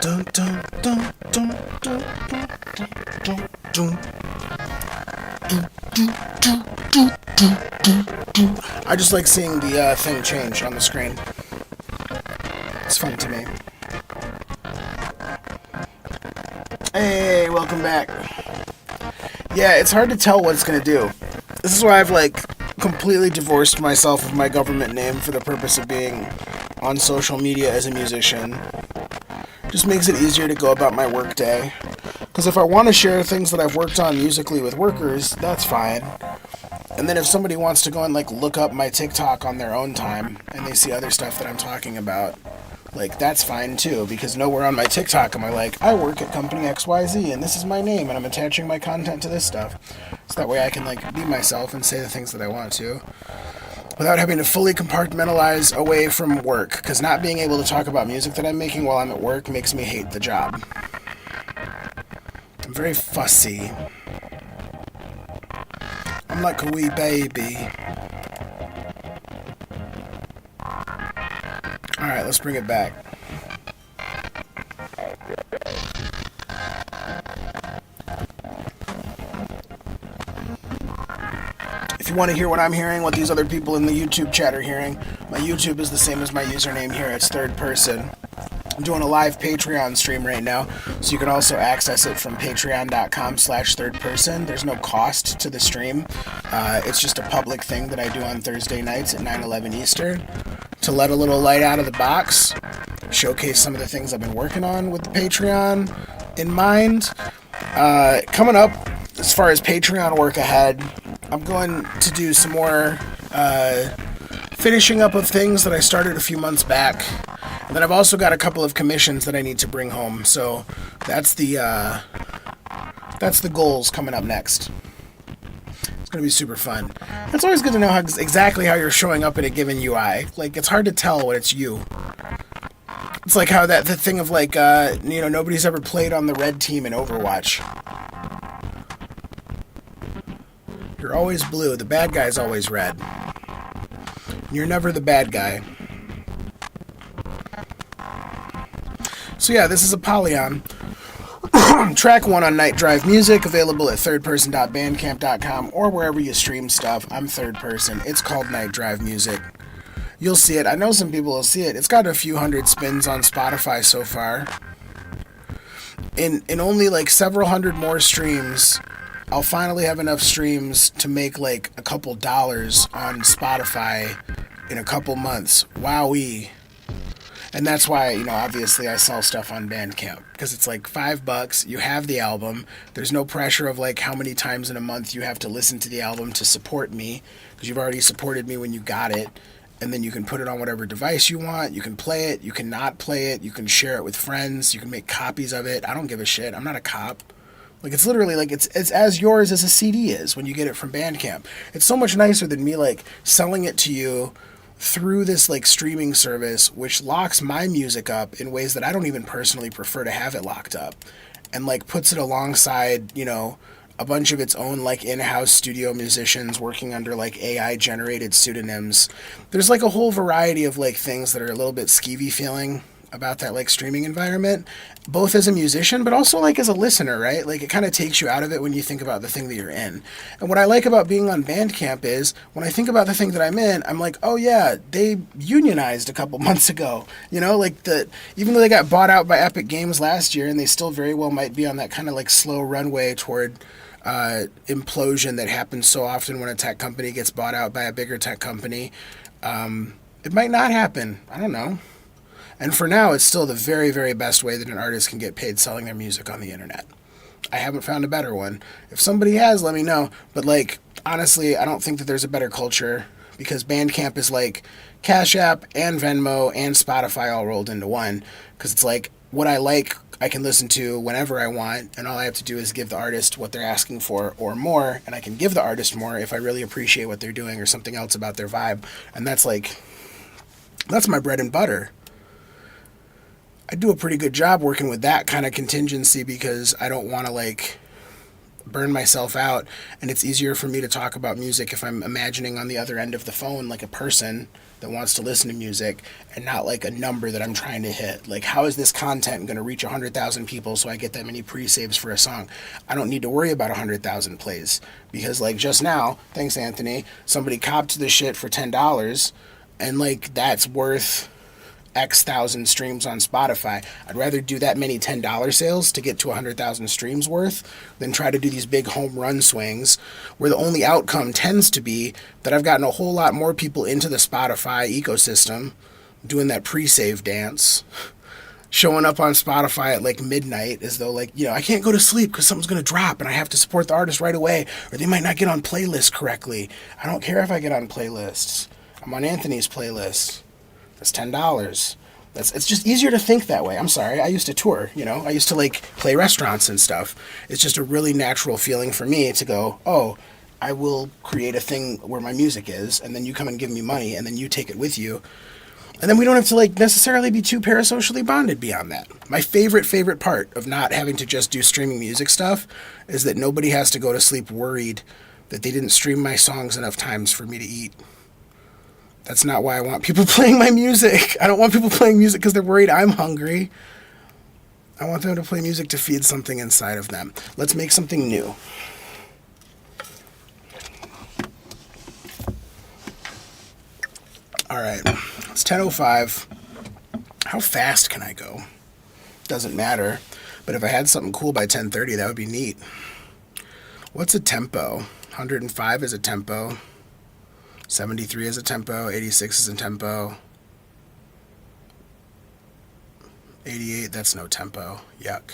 Dun dun dun dun dun dun dun dun. I just like seeing the thing change on the screen. It's fun to me. Hey, welcome back. Yeah, it's hard to tell what it's gonna do. This is why I've completely divorced myself of my government name for the purpose of being on social media as a musician. Just makes it easier to go about my work day. Because if I want to share things that I've worked on musically with workers, that's fine. And then if somebody wants to go and look up my TikTok on their own time and they see other stuff that I'm talking about, that's fine too, because nowhere on my TikTok am I I work at company XYZ and this is my name and I'm attaching my content to this stuff. So that way I can be myself and say the things that I want to without having to fully compartmentalize away from work, because not being able to talk about music that I'm making while I'm at work makes me hate the job. I'm very fussy. I'm like a wee baby. Alright, let's bring it back. If you want to hear what I'm hearing, what these other people in the YouTube chat are hearing, my YouTube is the same as my username here. It's Third Person. I'm doing a live Patreon stream right now, so you can also access it from patreon.com/thirdperson. There's no cost to the stream. It's just a public thing that I do on Thursday nights at 9/11 Eastern to let a little light out of the box, showcase some of the things I've been working on with the Patreon in mind. Coming up, as far as Patreon work ahead, I'm going to do some more finishing up of things that I started a few months back. And then I've also got a couple of commissions that I need to bring home. So that's the goals coming up next. It's going to be super fun. It's always good to know exactly how you're showing up in a given UI. It's hard to tell when it's you. It's like how the thing of nobody's ever played on the red team in Overwatch. You're always blue. The bad guy's always red. You're never the bad guy. So yeah, this is a Polyon. Track 1 on Night Drive Music, available at thiirdperson.bandcamp.com or wherever you stream stuff. I'm Third Person. It's called Night Drive Music. You'll see it. I know some people will see it. It's got a few hundred spins on Spotify so far. In only several hundred more streams, I'll finally have enough streams to make a couple dollars on Spotify in a couple months. Wowee. And that's why, obviously I sell stuff on Bandcamp, because it's $5, you have the album, there's no pressure of how many times in a month you have to listen to the album to support me, because you've already supported me when you got it, and then you can put it on whatever device you want, you can play it, you can not play it, you can share it with friends, you can make copies of it. I don't give a shit, I'm not a cop. It's literally it's as yours as a CD is when you get it from Bandcamp. It's so much nicer than me selling it to you through this streaming service, which locks my music up in ways that I don't even personally prefer to have it locked up, and puts it alongside a bunch of its own in-house studio musicians working under AI generated pseudonyms. There's a whole variety of things that are a little bit skeevy feeling about that streaming environment, both as a musician but also as a listener, right? It kind of takes you out of it when you think about the thing that you're in. And what I like about being on Bandcamp is when I think about the thing that I'm in, I'm oh yeah, they unionized a couple months ago, even though they got bought out by Epic Games last year, and they still very well might be on that kind of slow runway toward implosion that happens so often when a tech company gets bought out by a bigger tech company. It might not happen, I don't know. And for now, it's still the very, very best way that an artist can get paid selling their music on the internet. I haven't found a better one. If somebody has, let me know. But honestly, I don't think that there's a better culture, because Bandcamp is Cash App and Venmo and Spotify all rolled into one. Because it's what I like I can listen to whenever I want, and all I have to do is give the artist what they're asking for or more, and I can give the artist more if I really appreciate what they're doing or something else about their vibe. And that's my bread and butter. I do a pretty good job working with that kind of contingency because I don't want to burn myself out, and it's easier for me to talk about music if I'm imagining on the other end of the phone like a person that wants to listen to music and not like a number that I'm trying to hit. Like, how is this content going to reach 100,000 people so I get that many pre-saves for a song? I don't need to worry about 100,000 plays because just now, thanks Anthony, somebody copped this shit for $10, and that's worth X thousand streams on Spotify. I'd rather do that many $10 sales to get to 100,000 streams worth than try to do these big home run swings where the only outcome tends to be that I've gotten a whole lot more people into the Spotify ecosystem doing that pre-save dance, showing up on Spotify at midnight as though I can't go to sleep because something's going to drop and I have to support the artist right away, or they might not get on playlists correctly. I don't care if I get on playlists. I'm on Anthony's playlist. That's $10. It's just easier to think that way. I'm sorry. I used to tour, I used to play restaurants and stuff. It's just a really natural feeling for me to go, oh, I will create a thing where my music is, and then you come and give me money, and then you take it with you. And then we don't have to necessarily be too parasocially bonded beyond that. My favorite part of not having to just do streaming music stuff is that nobody has to go to sleep worried that they didn't stream my songs enough times for me to eat. That's not why I want people playing my music. I don't want people playing music because they're worried I'm hungry. I want them to play music to feed something inside of them. Let's make something new. All right, it's 10:05. How fast can I go? Doesn't matter. But if I had something cool by 10:30, that would be neat. What's a tempo? 105 is a tempo. 73 is a tempo, 86 is a tempo, 88, that's no tempo, yuck.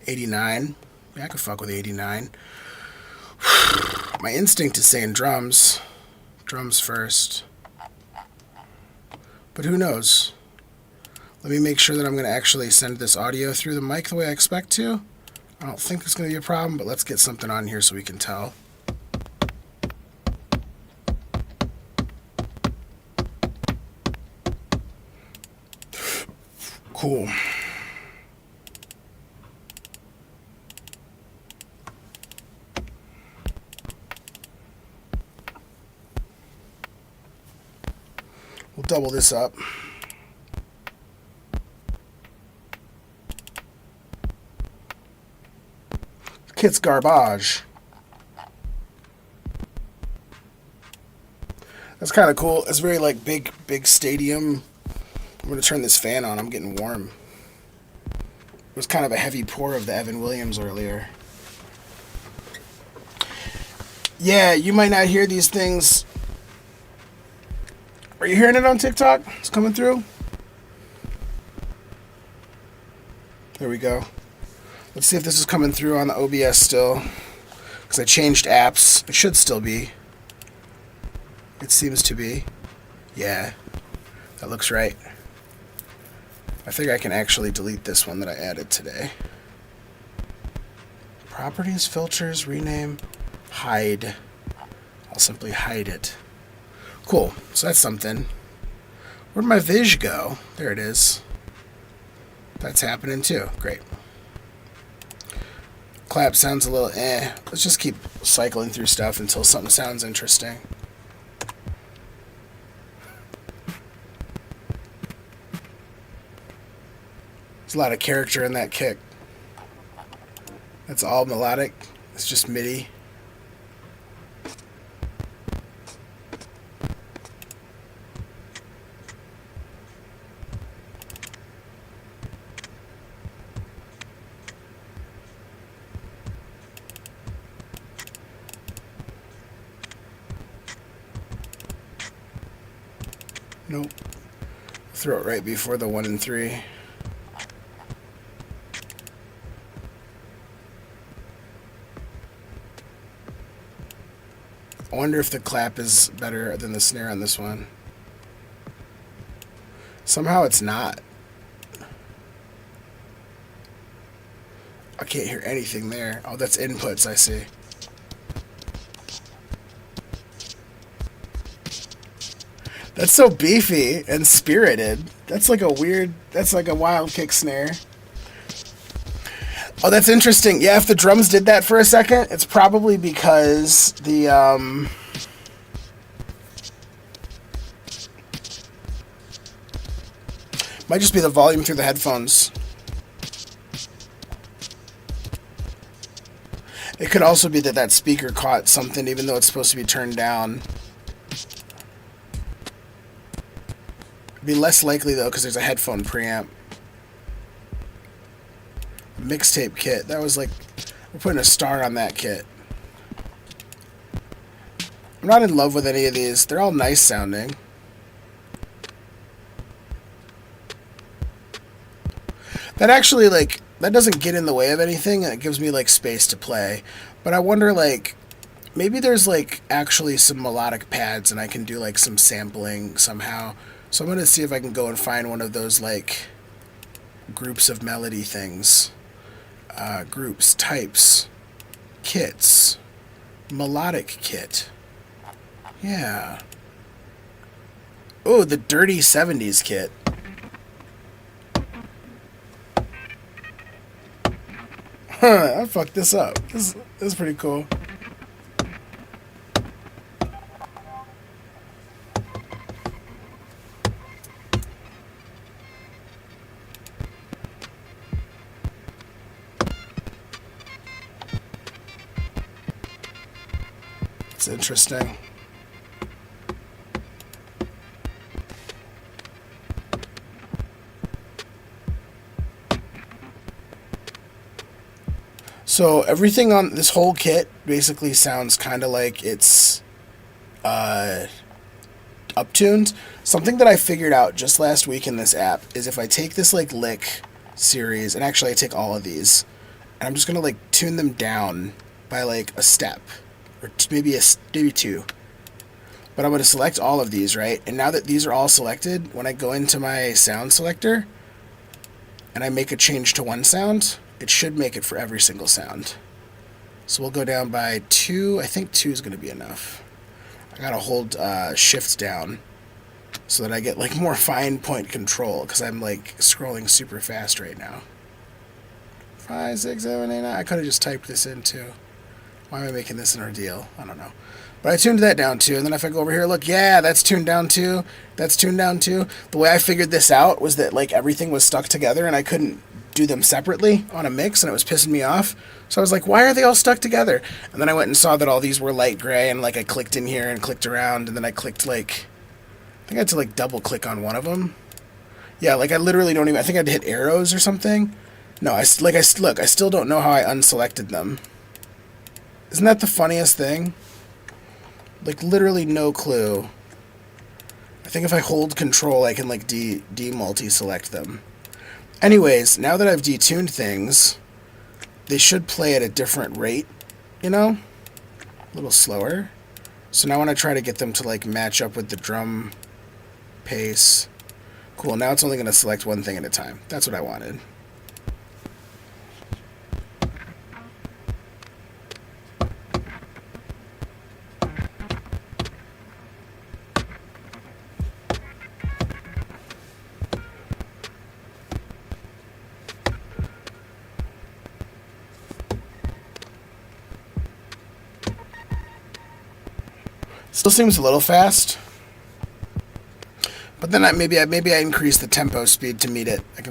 89, yeah, I could fuck with 89. My instinct is saying drums first, but who knows? Let me make sure that I'm going to actually send this audio through the mic the way I expect to. I don't think it's going to be a problem, but let's get something on here so we can tell. Cool. We'll double this up. Kit's garbage. That's kind of cool. It's very big stadium. I'm going to turn this fan on. I'm getting warm. It was kind of a heavy pour of the Evan Williams earlier. Yeah, you might not hear these things. Are you hearing it on TikTok? It's coming through. There we go. Let's see if this is coming through on the OBS still. Because I changed apps. It should still be. It seems to be. Yeah, that looks right. I think I can actually delete this one that I added today. Properties, filters, rename, hide. I'll simply hide it. Cool, so that's something. Where'd my Viz go? There it is. That's happening too, great. Clap sounds a little Let's just keep cycling through stuff until something sounds interesting. A lot of character in that kick. That's all melodic. It's just MIDI. Nope. Throw it right before the 1 and 3. I wonder if the clap is better than the snare on this one. Somehow it's not. I can't hear anything there. Oh, that's inputs, I see. That's so beefy and spirited. That's like a wild kick snare. Oh, that's interesting. Yeah, if the drums did that for a second, it's probably because the, might just be the volume through the headphones. It could also be that speaker caught something even though it's supposed to be turned down. It'd be less likely though because there's a headphone preamp. Mixtape kit. That was like, we're putting a star on that kit. I'm not in love with any of these. They're all nice sounding. That actually, like, that doesn't get in the way of anything. It gives me, like, space to play. But I wonder, like, maybe there's, like, actually some melodic pads and I can do, like, some sampling somehow. So I'm going to see if I can go and find one of those, like, groups of melody things. Groups, types, kits, melodic kit. Yeah. Oh, the dirty 70s kit. Huh, I fucked this up. This is pretty cool. It's interesting. So everything on this whole kit basically sounds kind of like it's uptuned. Something that I figured out just last week in this app is if I take this like lick series, and actually I take all of these, and I'm just gonna like tune them down by like a step, or maybe two. But I'm gonna select all of these, right? And now that these are all selected, when I go into my sound selector and I make a change to one sound, it should make it for every single sound. So we'll go down by 2. I think 2 is going to be enough. I gotta hold shift down so that I get like more fine point control because I'm like scrolling super fast right now. 5, 6, 7, 8, 9. I could have just typed this in too. Why am I making this an ordeal? I don't know. But I tuned that down too, and then if I go over here, look, yeah, that's tuned down too. That's tuned down too. The way I figured this out was that like everything was stuck together and I couldn't do them separately on a mix, and it was pissing me off. So I was like, why are they all stuck together? And then I went and saw that all these were light gray, and like I clicked in here and clicked around, and then I clicked like, I think I had to like double click on one of them. Yeah, like I literally don't even, I think I had to hit arrows or something. No, I still don't know how I unselected them. Isn't that the funniest thing? Like literally no clue. I think if I hold control I can like multi-select them. Anyways, now that I've detuned things, they should play at a different rate, you know? A little slower. So now when I try to get them to like match up with the drum pace. Cool, now it's only going to select one thing at a time. That's what I wanted. Still seems a little fast, but then maybe I increase the tempo speed to meet it. I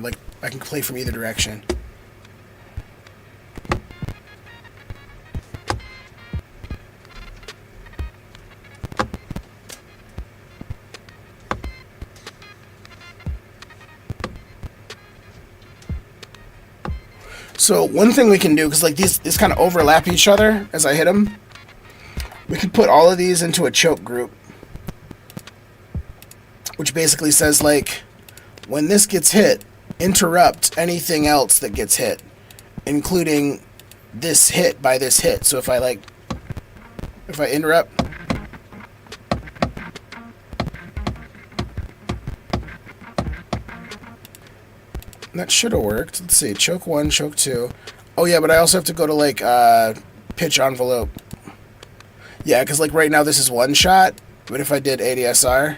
can play from either direction. So one thing we can do, because like these kind of overlap each other as I hit them. We could put all of these into a choke group, which basically says, like, when this gets hit, interrupt anything else that gets hit, including this hit by this hit. So if I interrupt, that should have worked. Let's see, choke 1, choke 2. Oh yeah, but I also have to go to like pitch envelope. Yeah, because like right now this is one shot, but if I did ADSR,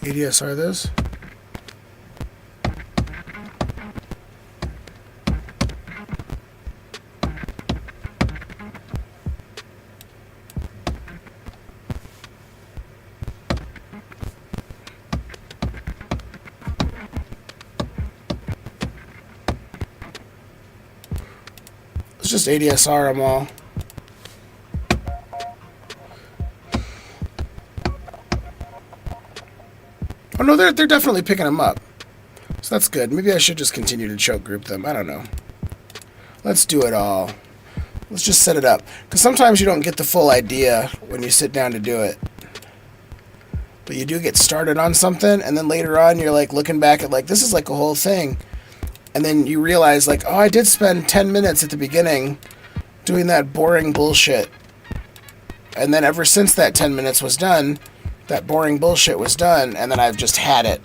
ADSR this. Let's just ADSR them all. Oh no, they're definitely picking them up. So that's good. Maybe I should just continue to choke group them. I don't know. Let's do it all. Let's just set it up. Because sometimes you don't get the full idea when you sit down to do it. But you do get started on something, and then later on you're like looking back at like, this is like a whole thing. And then you realize like, oh, I did spend 10 minutes at the beginning doing that boring bullshit. And then ever since that 10 minutes was done, that boring bullshit was done, and then I've just had it.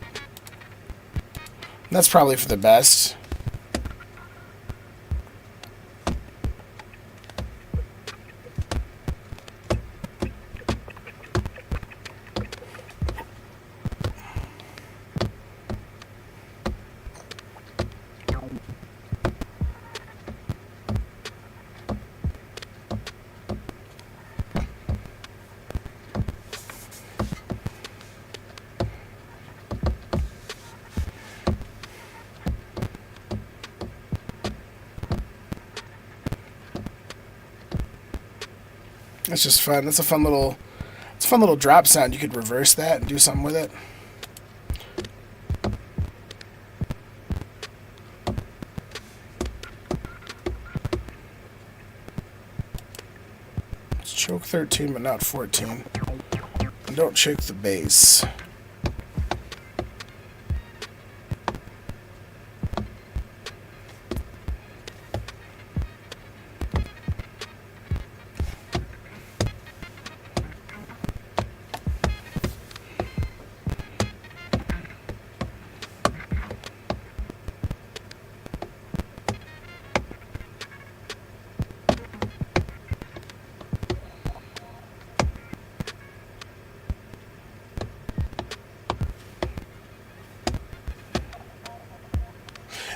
And that's probably for the best. That's just fun. That's a fun little drop sound. You could reverse that and do something with it. Let's choke 13 but not 14. And don't choke the bass.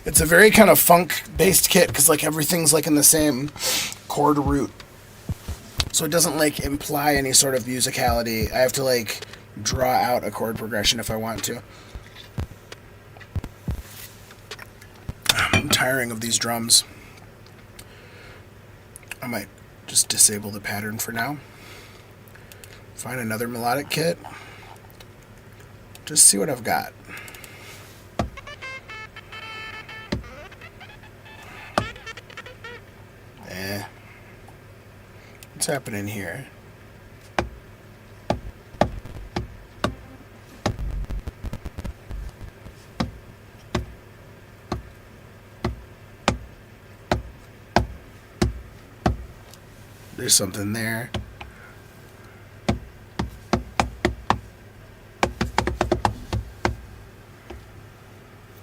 It's a very kind of funk-based kit because like everything's like in the same chord root, so it doesn't like imply any sort of musicality. I have to like draw out a chord progression if I want to. I'm tiring of these drums. I might just disable the pattern for now. Find another melodic kit. Just see what I've got. What's happening here? There's something there.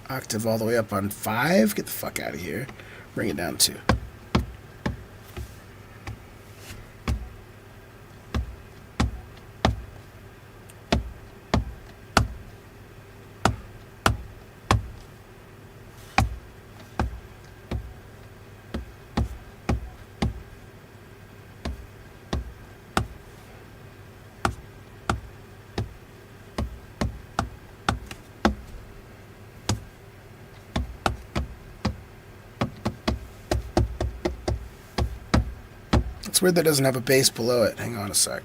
Octave all the way up on 5? Get the fuck out of here. Bring it down 2. It's weird that it doesn't have a bass below it. Hang on a sec.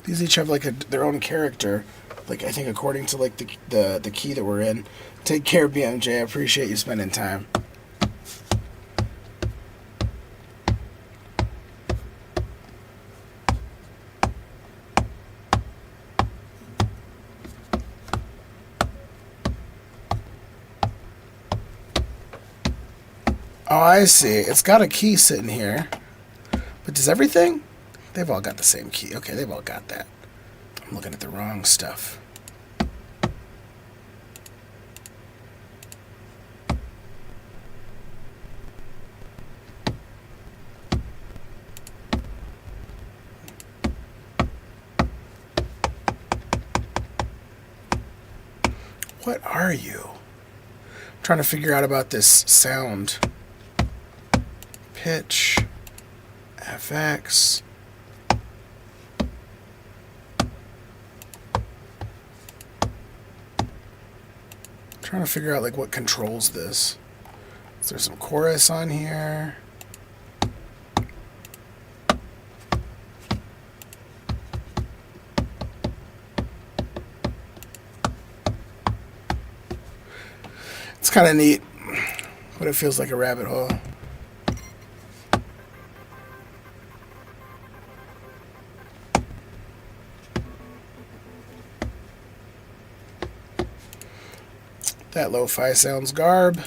These each have like their own character. Like I think according to like the key that we're in. Take care, BMJ. I appreciate you spending time. Oh, I see. It's got a key sitting here. But does everything? They've all got the same key. Okay, they've all got that. I'm looking at the wrong stuff. What are you? I'm trying to figure out about this sound. Pitch. FX. Trying to figure out like what controls this. Is there some chorus on here? It's kind of neat, but it feels like a rabbit hole. That lo-fi sounds garb.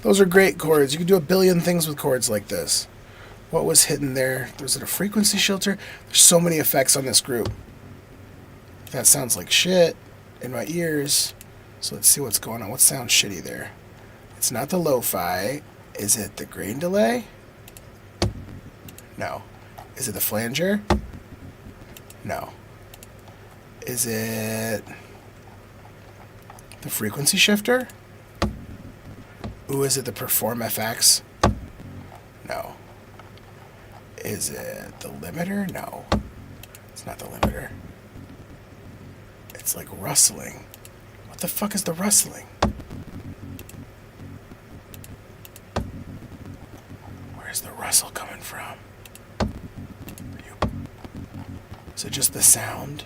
Those are great chords. You can do a billion things with chords like this. What was hidden there? Was it a frequency filter? There's so many effects on this group. That sounds like shit in my ears. So let's see what's going on. What sounds shitty there? It's not the lo-fi. Is it the grain delay? No. Is it the flanger? No. Is it the frequency shifter? Ooh, is it the Perform FX? No. Is it the limiter? No. It's not the limiter. It's like rustling. What the fuck is the rustling? Where's the rustle coming from? Is it just the sound?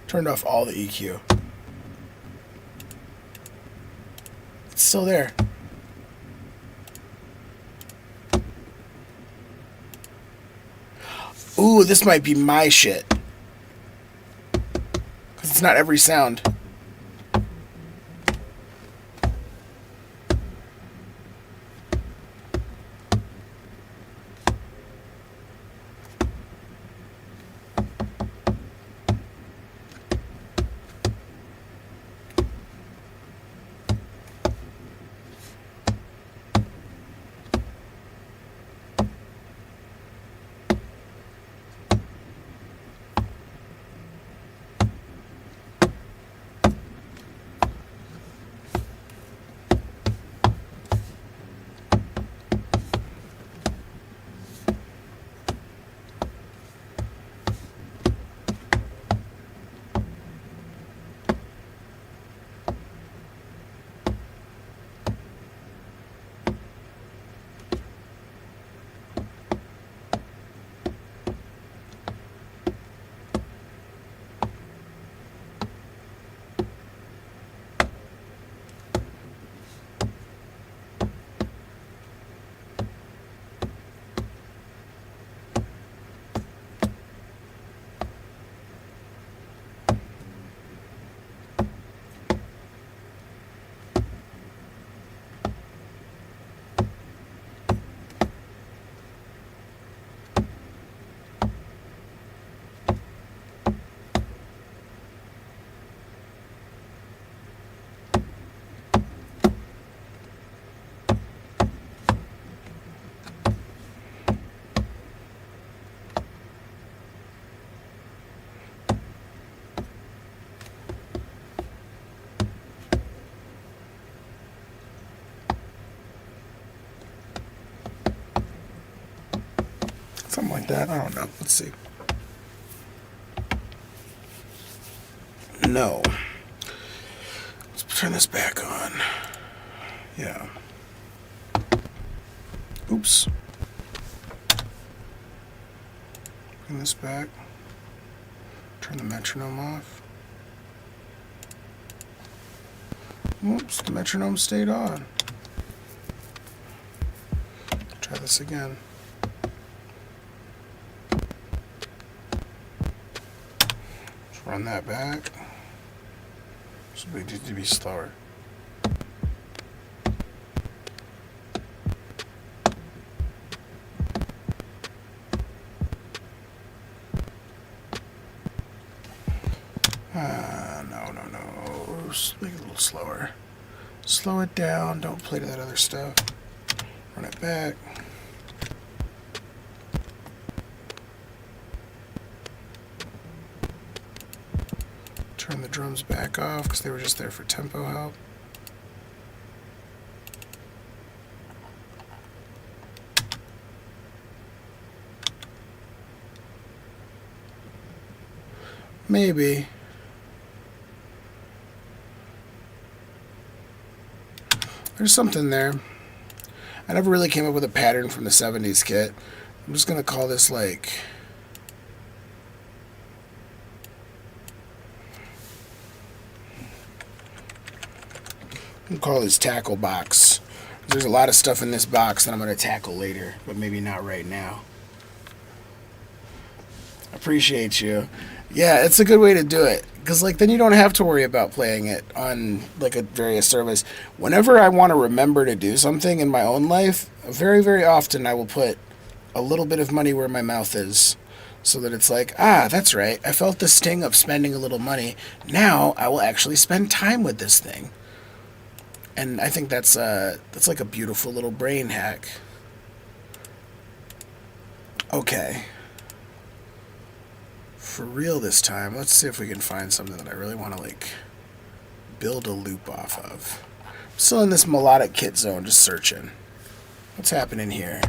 Turned off all the EQ. It's still there. Ooh, this might be my shit. Because it's not every sound. Something like that. I don't know. Let's see. No. Let's turn this back on. Yeah. Oops. Bring this back. Turn the metronome off. Oops, the metronome stayed on. this again. Let's run that back. So we need to be slower. No. Just make it a little slower. Slow it down. Don't play to that other stuff. Run it back. Turn the drums back off because they were just there for tempo help. Maybe. There's something there. I never really came up with a pattern from the 70s kit. I'm just going to call this like... I'm going to call this tackle box. There's a lot of stuff in this box that I'm going to tackle later, but maybe not right now. Appreciate you. Yeah, it's a good way to do it. Because like then you don't have to worry about playing it on like a various service. Whenever I want to remember to do something in my own life, very, very often I will put a little bit of money where my mouth is. So that it's like, that's right. I felt the sting of spending a little money. Now I will actually spend time with this thing. And I think that's like a beautiful little brain hack. Okay. For real this time, let's see if we can find something that I really want to like build a loop off of. I'm still in this melodic kit zone, just searching. What's happening here?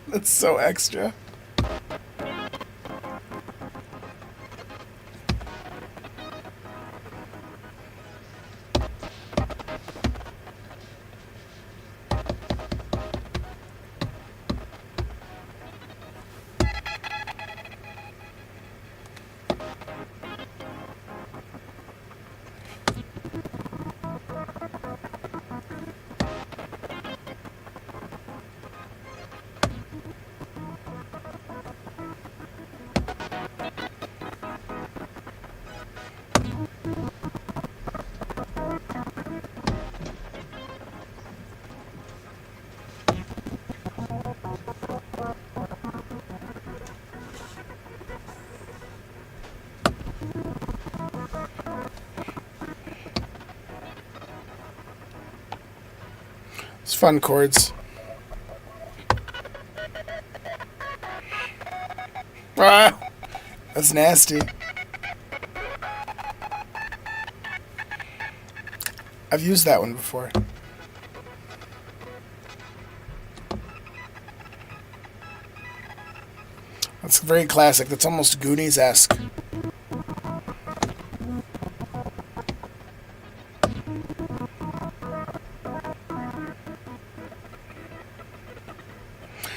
That's so extra. It's fun chords. Ah, that's nasty. I've used that one before. That's very classic. That's almost Goonies-esque.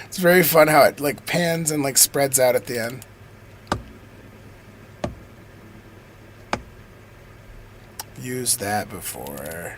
It's very fun how it like pans and like spreads out at the end. Used that before.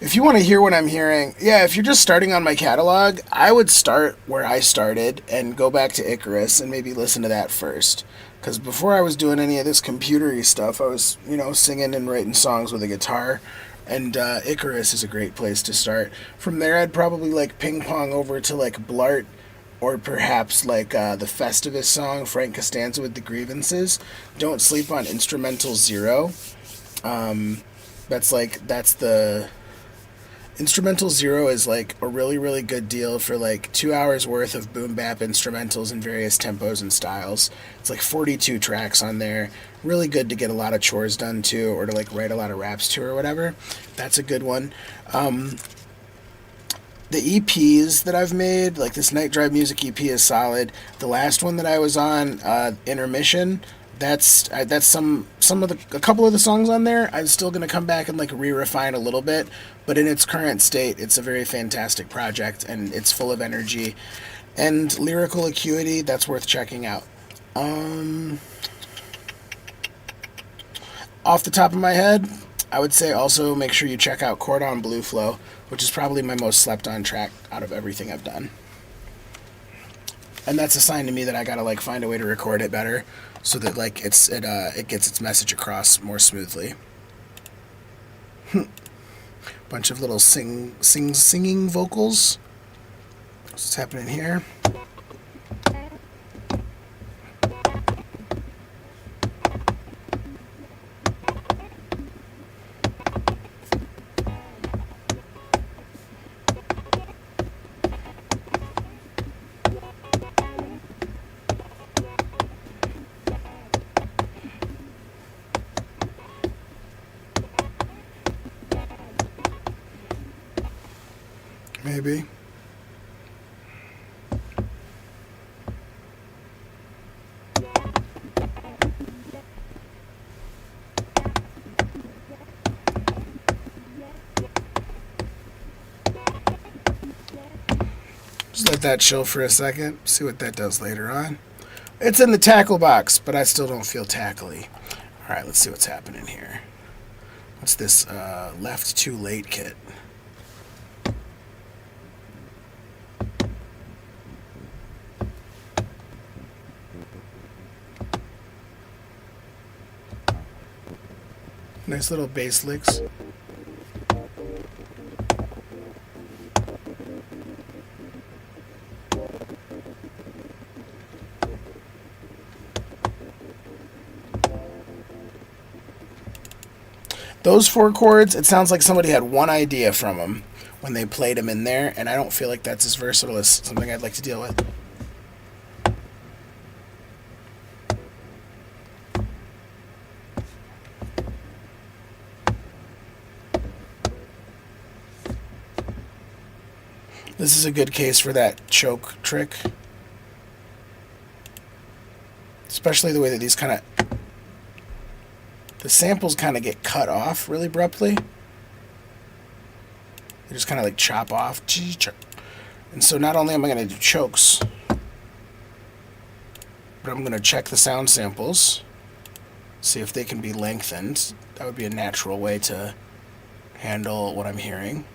If you want to hear what I'm hearing, yeah, if you're just starting on my catalog, I would start where I started and go back to Icarus and maybe listen to that first. Because before I was doing any of this computery stuff, I was, singing and writing songs with a guitar. And Icarus is a great place to start. From there, I'd probably like ping pong over to like Blart, or perhaps like the Festivus song, Frank Costanza with the Grievances. Don't sleep on Instrumental Zero. That's the... Instrumental Zero is like a really, really good deal for like 2 hours worth of boom bap instrumentals in various tempos and styles. It's like 42 tracks on there. Really good to get a lot of chores done too, or to like write a lot of raps to or whatever. That's a good one. The EPs that I've made, like this Night Drive Music EP is solid. The last one that I was on, Intermission, that's some of a couple of the songs on there. I'm still gonna come back and like re-refine a little bit, but in its current state, it's a very fantastic project, and it's full of energy and lyrical acuity that's worth checking out. Off the top of my head, I would say also make sure you check out Cordon Bleu Flow, which is probably my most slept on track out of everything I've done. And that's a sign to me that I gotta like find a way to record it better, so that like it gets its message across more smoothly. Bunch of little singing vocals. What's happening here? Maybe. Just let that chill for a second. See what that does later on. It's in the tackle box, but I still don't feel tackly. All right, let's see what's happening here. What's this left too late kit? Nice little bass licks. Those 4 chords, it sounds like somebody had one idea from them when they played them in there, and I don't feel like that's as versatile as something I'd like to deal with. This is a good case for that choke trick. Especially the way that these kind of... the samples kind of get cut off really abruptly. They just kind of like chop off. And so not only am I going to do chokes, but I'm going to check the sound samples, see if they can be lengthened. That would be a natural way to handle what I'm hearing.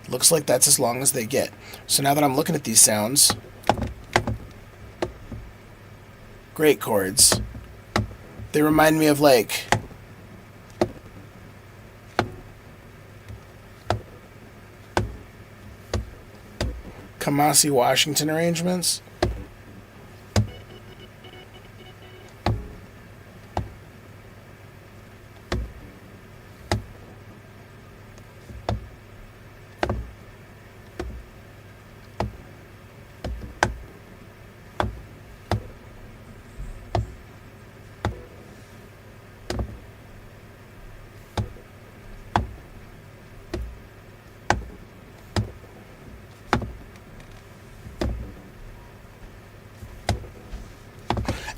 Looks like that's as long as they get. So now that I'm looking at these sounds, great chords. They remind me of like Kamasi Washington arrangements.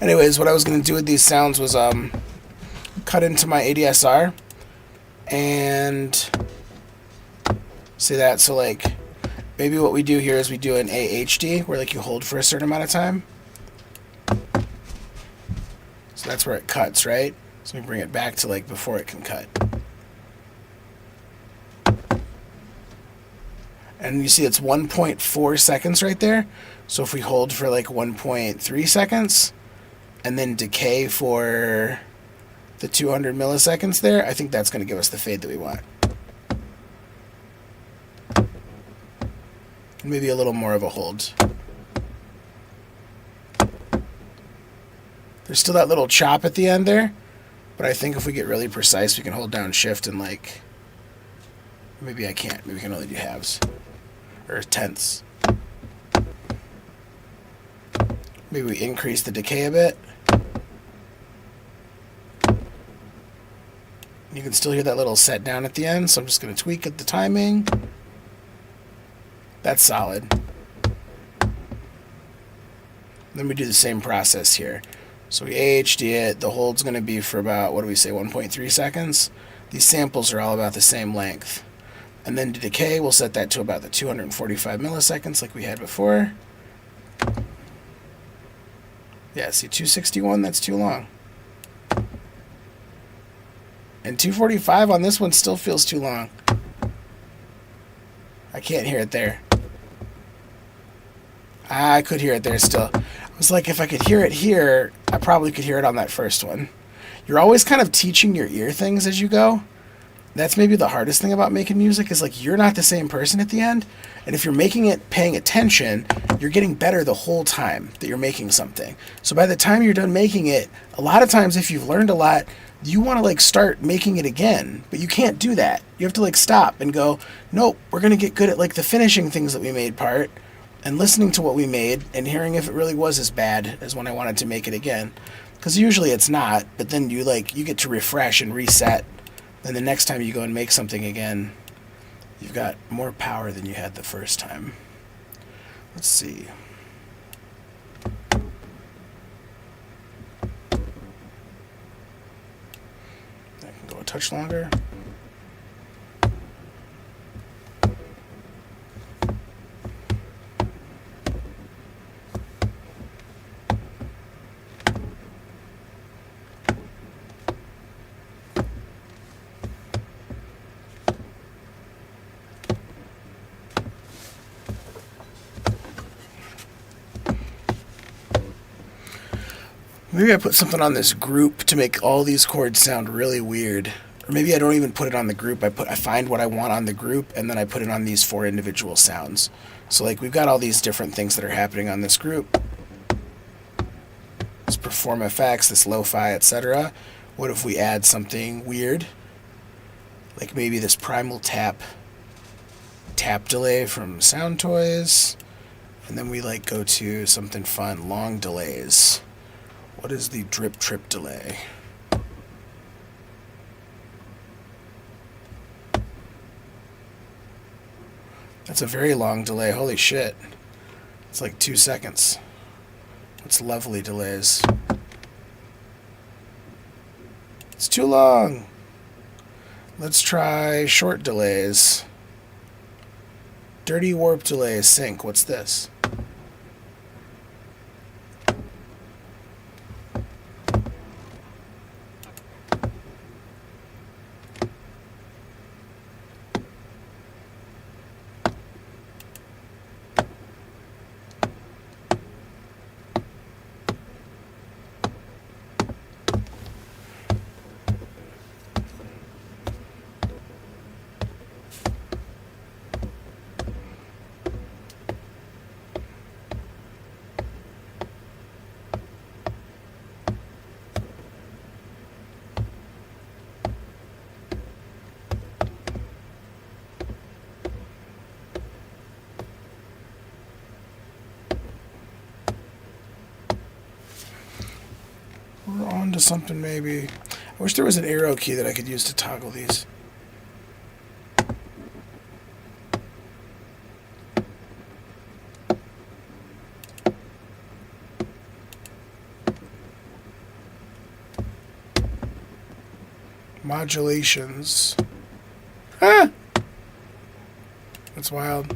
Anyways, what I was going to do with these sounds was cut into my ADSR and see that. So like maybe what we do here is we do an AHD where like you hold for a certain amount of time. So that's where it cuts, right? So we bring it back to like before it can cut. And you see it's 1.4 seconds right there. So if we hold for like 1.3 seconds and then decay for the 200 milliseconds there, I think that's going to give us the fade that we want. Maybe a little more of a hold. There's still that little chop at the end there, but I think if we get really precise, we can hold down shift and like, maybe I can't. Maybe we can only do halves or tenths. Maybe we increase the decay a bit. You can still hear that little set down at the end, so I'm just going to tweak at the timing. That's solid. Then we do the same process here. So we AHD it. The hold's going to be for about, what do we say, 1.3 seconds. These samples are all about the same length. And then to decay, we'll set that to about the 245 milliseconds like we had before. Yeah, see, 261, that's too long. And 245 on this one still feels too long. I can't hear it there. I could hear it there still. I was like, if I could hear it here, I probably could hear it on that first one. You're always kind of teaching your ear things as you go. That's maybe the hardest thing about making music, is like you're not the same person at the end. And if you're making it paying attention, you're getting better the whole time that you're making something. So by the time you're done making it, a lot of times if you've learned a lot, you want to like start making it again, but you can't do that. You have to like stop and go, nope, we're going to get good at like the finishing things that we made part and listening to what we made and hearing if it really was as bad as when I wanted to make it again. Because usually it's not, but then you get to refresh and reset. Then the next time you go and make something again, you've got more power than you had the first time. Let's see. That can go a touch longer. Maybe I put something on this group to make all these chords sound really weird. Or maybe I don't even put it on the group. I find what I want on the group, and then I put it on these 4 individual sounds. So like we've got all these different things that are happening on this group. This perform effects, this lo-fi, etc. What if we add something weird? Like maybe this primal tap delay from Sound Toys. And then we like go to something fun, long delays. What is the drip trip delay? That's a very long delay. Holy shit. It's like 2 seconds. It's lovely delays. It's too long. Let's try short delays. Dirty warp delay sync. What's this? We're on to something maybe. I wish there was an arrow key that I could use to toggle these. Modulations. Ah! That's wild.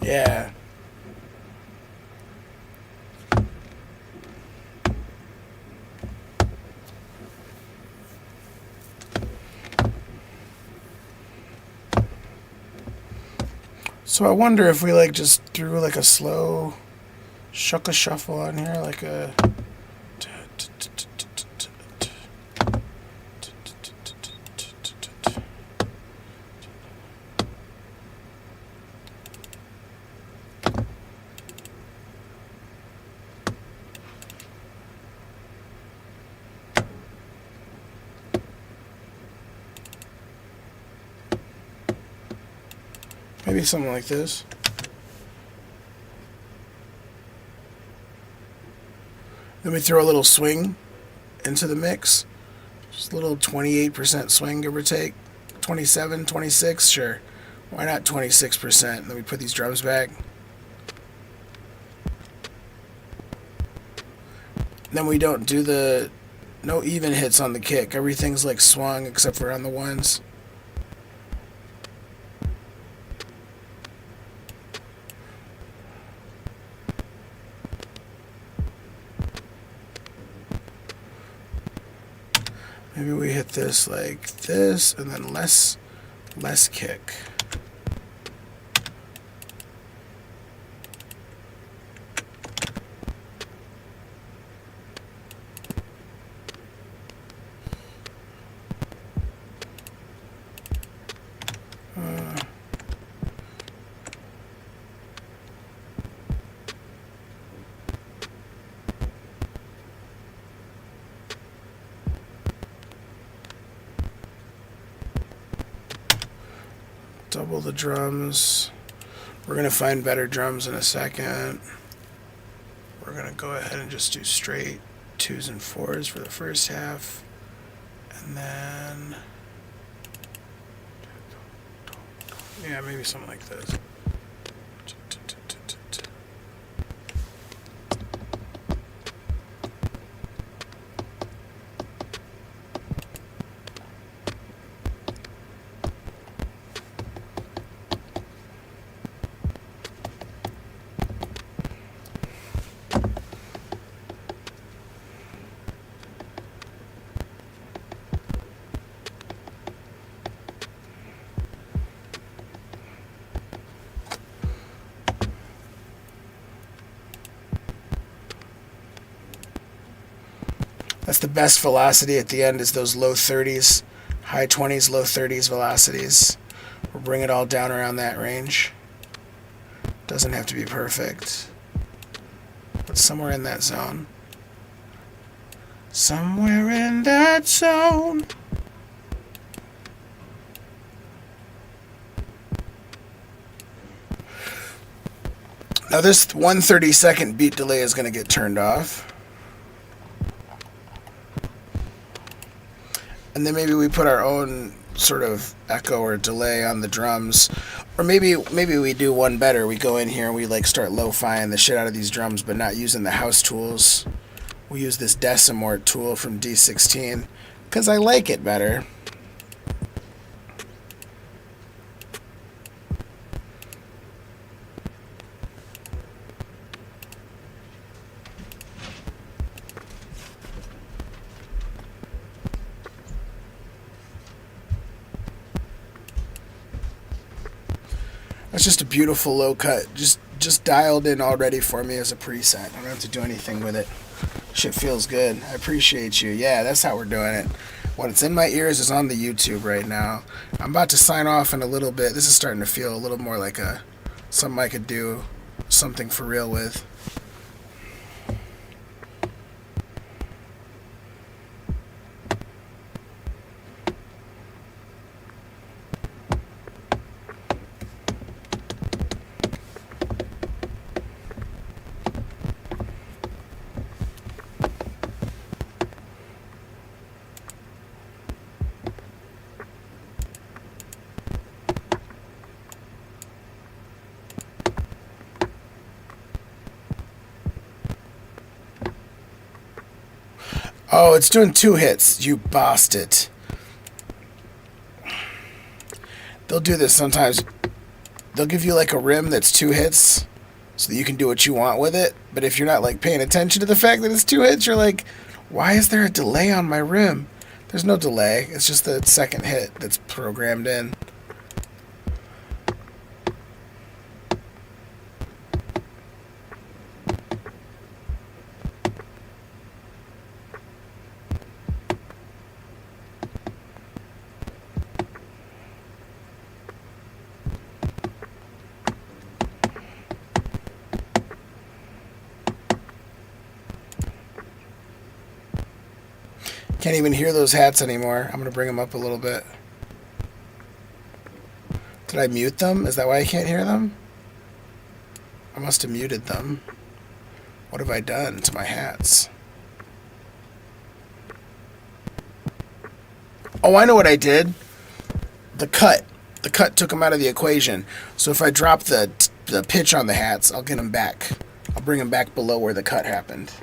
Yeah. So I wonder if we like just threw like a slow shucka shuffle on here, like a maybe something like this. Then we throw a little swing into the mix. Just a little 28% swing, give or take. 27, 26, sure. Why not 26%? Then we put these drums back. Then we don't do no even hits on the kick. Everything's like swung except for on the ones. Maybe we hit this like this and then less kick. Double the drums. We're going to find better drums in a second. We're going to go ahead and just do straight 2s and 4s for the first half. And then, yeah, maybe something like this. That's the best velocity at the end, is those low 30s, high 20s, low 30s velocities. We'll bring it all down around that range. Doesn't have to be perfect, but somewhere in that zone. Somewhere in that zone. Now this 1/32 beat delay is going to get turned off. And then maybe we put our own sort of echo or delay on the drums. Or maybe we do one better. We go in here and we like start lo-fiing the shit out of these drums, but not using the house tools. We use this Decimort tool from D16 because I like it better. That's just a beautiful low cut, just dialed in already for me as a preset. I don't have to do anything with it. Shit feels good. I appreciate you. Yeah, that's how we're doing it. What's in my ears is on the YouTube right now. I'm about to sign off in a little bit. This is starting to feel a little more like something I could do something for real with. Oh, it's doing 2 hits, you bastard. They'll do this sometimes. They'll give you like a rim that's 2 hits so that you can do what you want with it. But if you're not like paying attention to the fact that it's 2 hits, you're like, why is there a delay on my rim? There's no delay. It's just the second hit that's programmed in. Can't even hear those hats anymore. I'm going to bring them up a little bit. Did I mute them? Is that why I can't hear them? I must have muted them. What have I done to my hats? Oh, I know what I did. The cut. The cut took them out of the equation. So if I drop the pitch on the hats, I'll get them back. I'll bring them back below where the cut happened.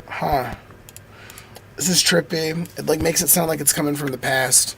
Huh. This is trippy. It like makes it sound like it's coming from the past.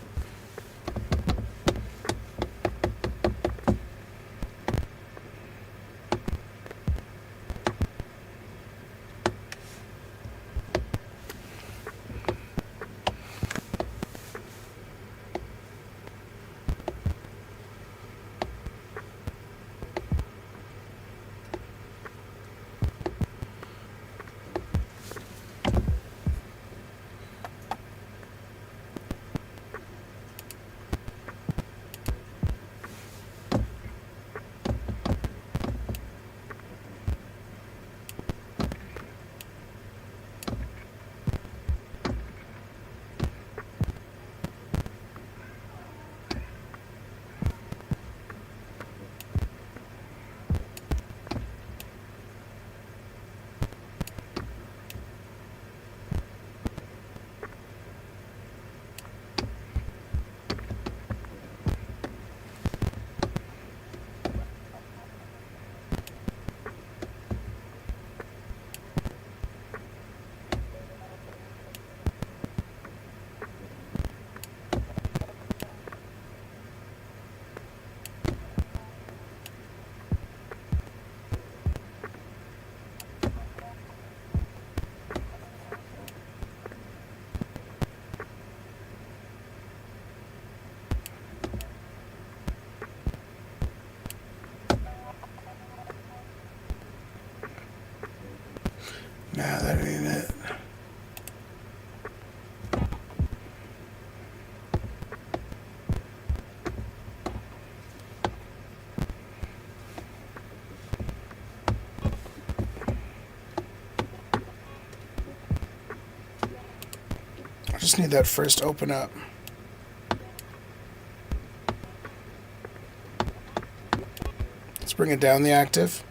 Nah, that ain't it. I just need that first open up. Let's bring it down the octave.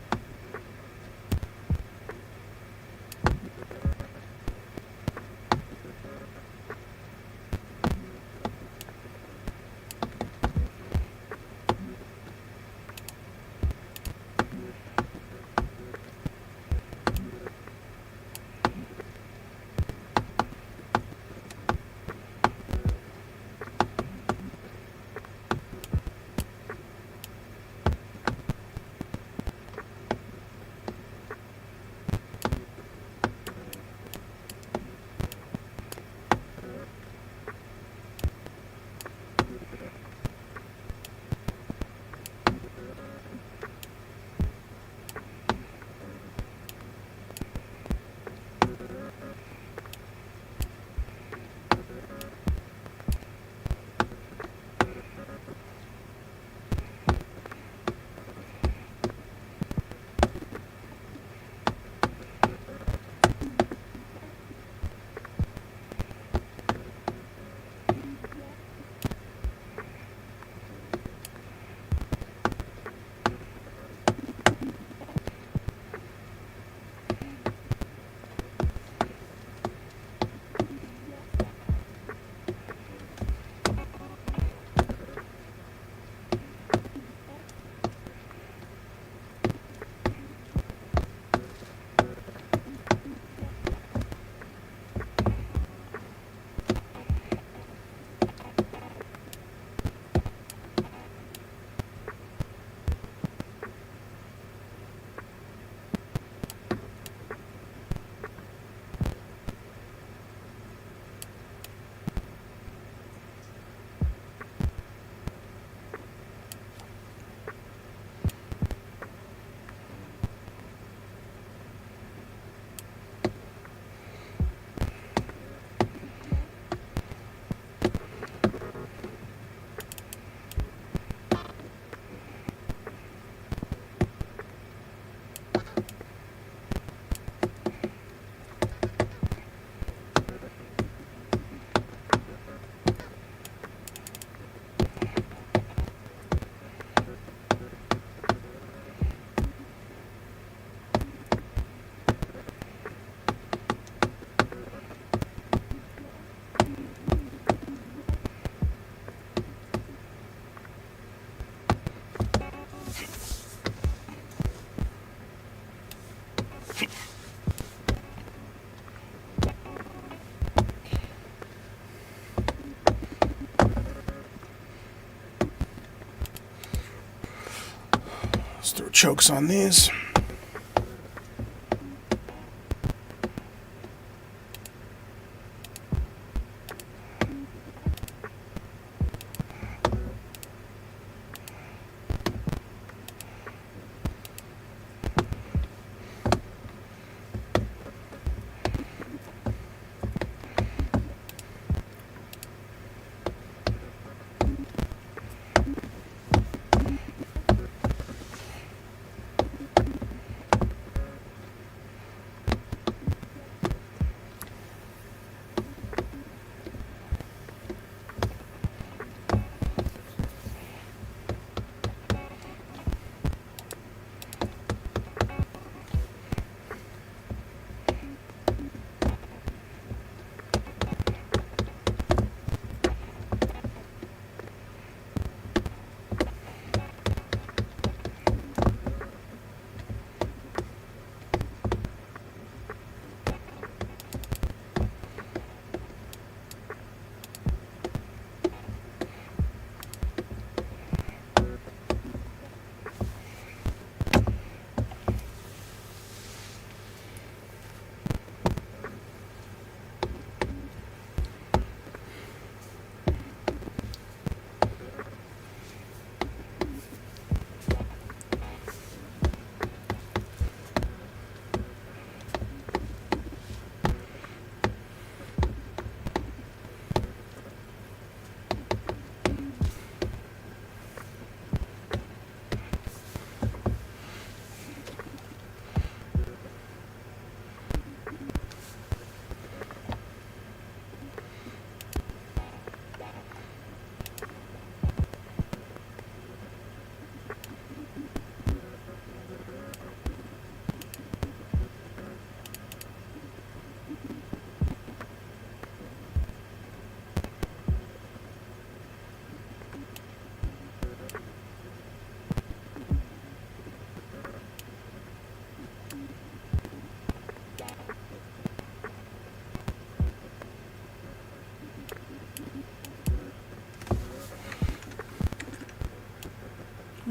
chokes on these.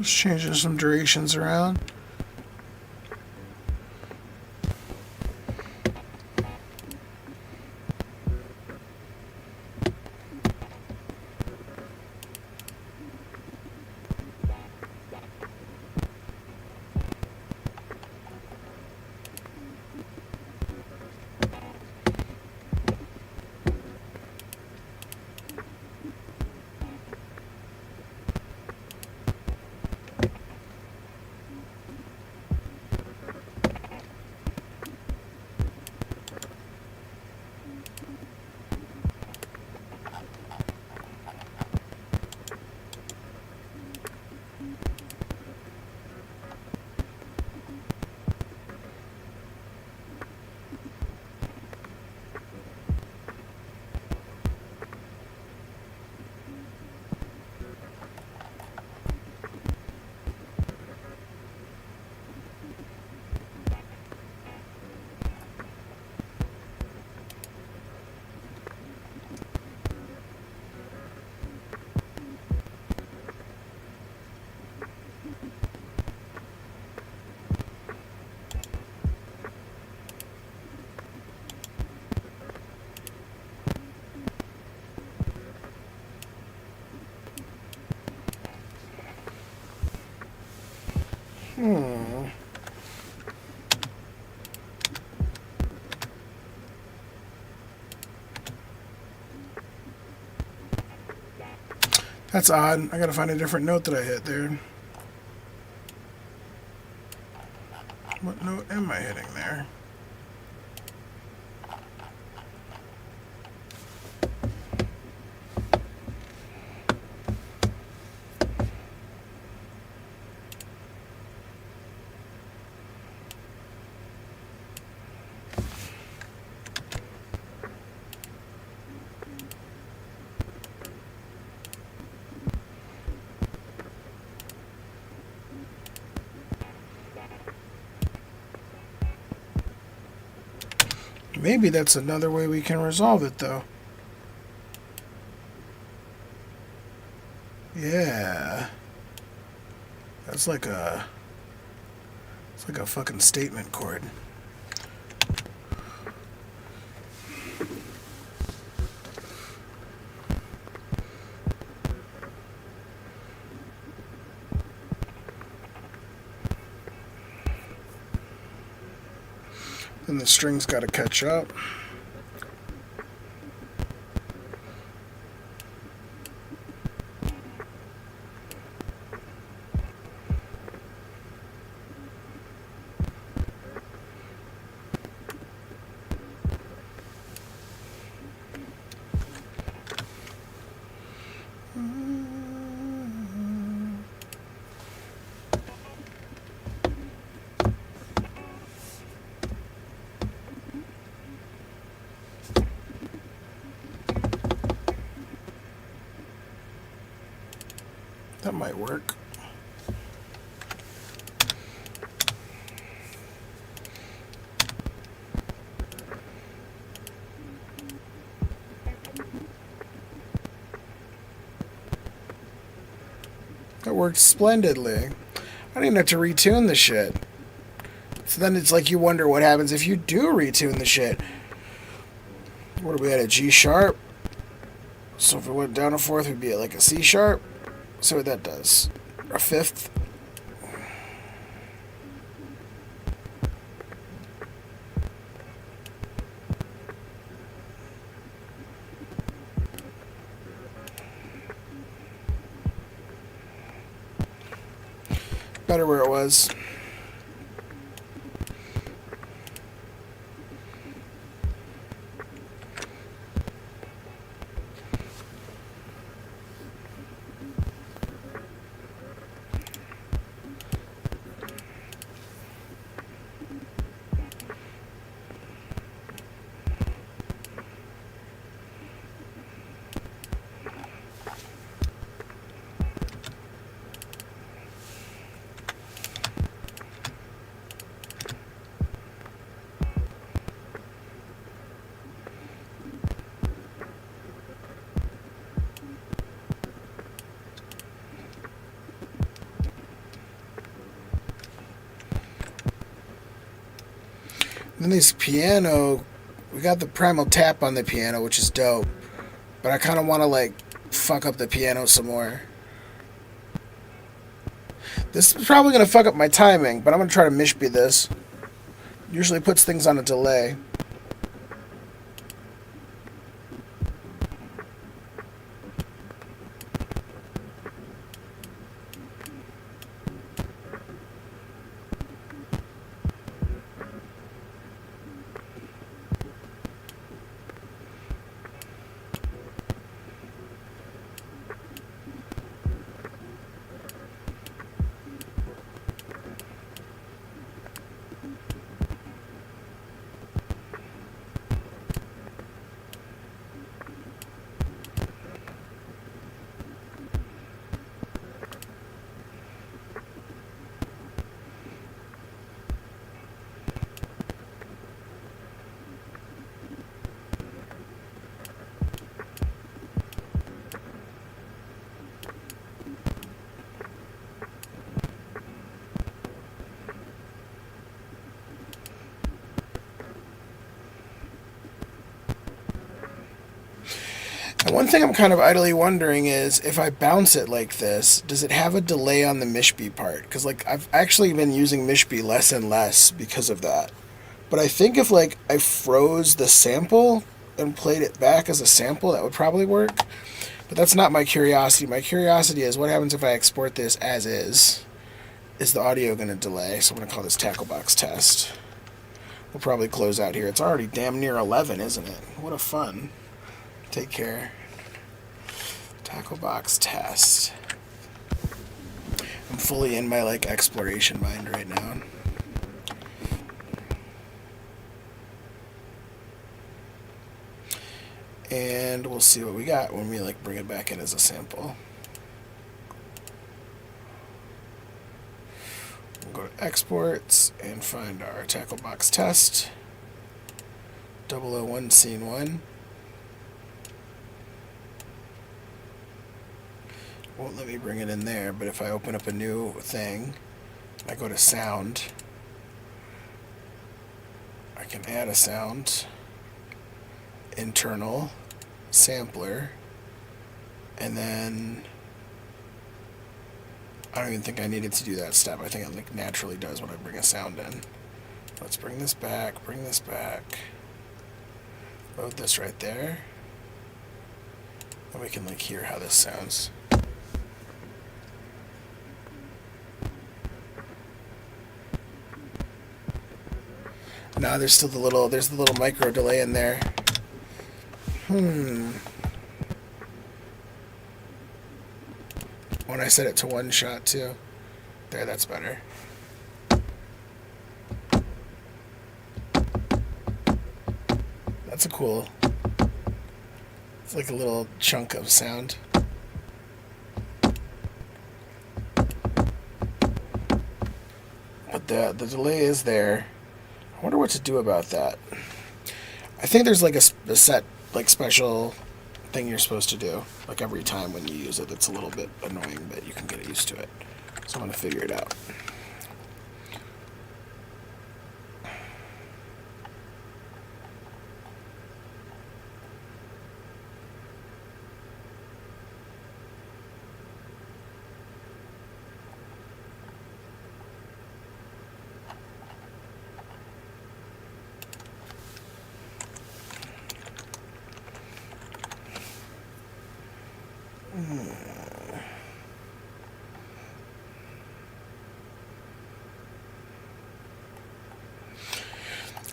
Just changing some durations around. That's odd. I gotta find a different note that I hit there. What note am I hitting there? Maybe that's another way we can resolve it, though. Yeah. That's like a It's like a fucking statement chord. Then the string's got to catch up. That might work. That worked splendidly. I don't even have to retune the shit. So then it's like you wonder what happens if you do retune the shit. What are we at, a G sharp? So if it went down a fourth, we'd be at like a C sharp. See what that does. A fifth. Better where it was. Then this piano, we got the primal tap on the piano, which is dope. But I kind of want to like fuck up the piano some more. This is probably going to fuck up my timing, but I'm going to try to mishby this. Usually puts things on a delay. And one thing I'm kind of idly wondering is, if I bounce it like this, does it have a delay on the mishby part? Because like I've actually been using mishby less and less because of that. But I think if like I froze the sample and played it back as a sample, that would probably work. But that's not my curiosity. My curiosity is, what happens if I export this as is? Is the audio going to delay? So I'm going to call this tackle box test. We'll probably close out here. It's already damn near 11, isn't it? What a fun. Take care. Tackle box test. I'm fully in my like exploration mind right now. And we'll see what we got when we like bring it back in as a sample. We'll go to exports and find our tackle box test. 001 scene 1. Won't let me bring it in there, but if I open up a new thing, I go to sound, I can add a sound, internal, sampler, and then I don't even think I needed to do that step. I think it like naturally does when I bring a sound in. Let's bring this back, load this right there, and we can like hear how this sounds. Nah, there's still the little micro delay in there. When I set it to one shot too. There, that's better. That's a cool. It's like a little chunk of sound. But the delay is there. I wonder what to do about that. I think there's like a set, like special thing you're supposed to do. Like every time when you use it, it's a little bit annoying, but you can get used to it. So I'm going to figure it out.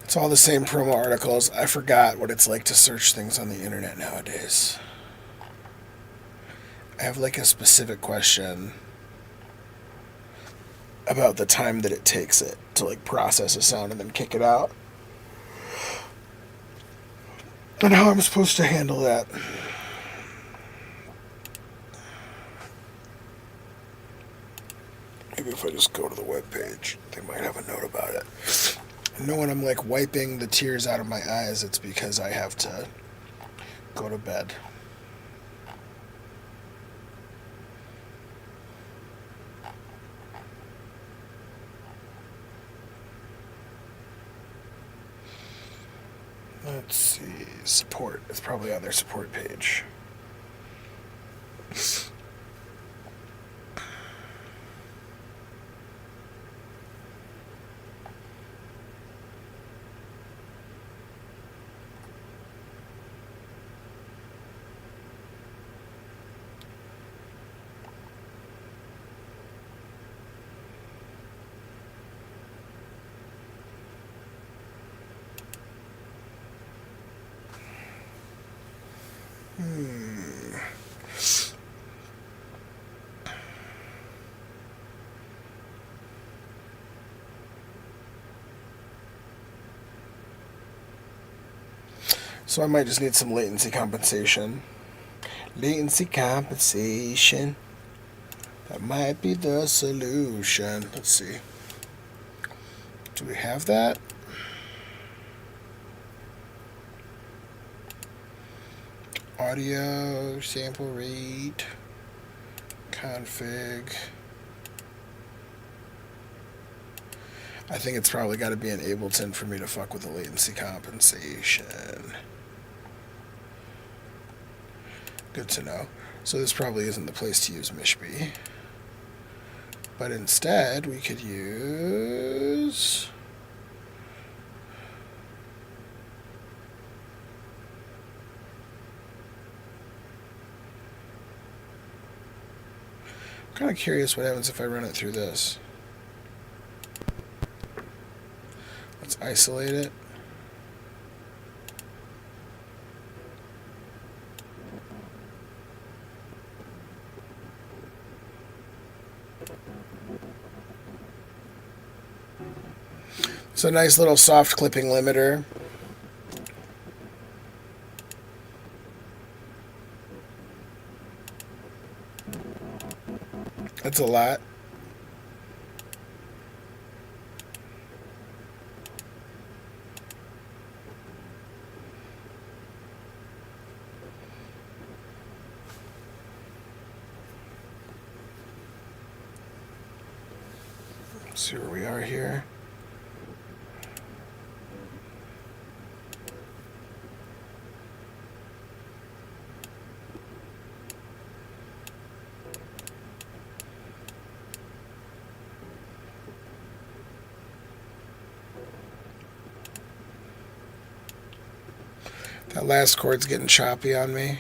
It's all the same promo articles. I forgot what it's like to search things on the internet nowadays. I have like a specific question about the time that it takes it to like process a sound and then kick it out, and how I'm supposed to handle that. Maybe if I just go to the webpage, they might have a note about it. I know when I'm like wiping the tears out of my eyes, it's because I have to go to bed. Let's see, support. It's probably on their support page. So I might just need some latency compensation. Latency compensation. That might be the solution. Let's see. Do we have that? Audio, sample rate, config. I think it's probably got to be in Ableton for me to fuck with the latency compensation. Good to know. So this probably isn't the place to use Mishby. But instead, we could use... I'm kind of curious what happens if I run it through this. Let's isolate it. It's a nice little soft clipping limiter. That's a lot. Let's see where we are here. That last chord's getting choppy on me.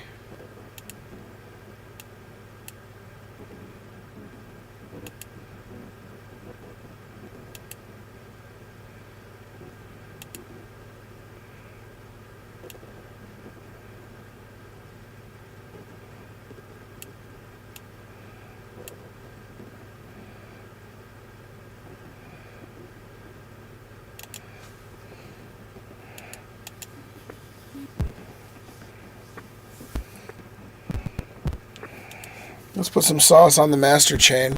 Let's put some sauce on the master chain.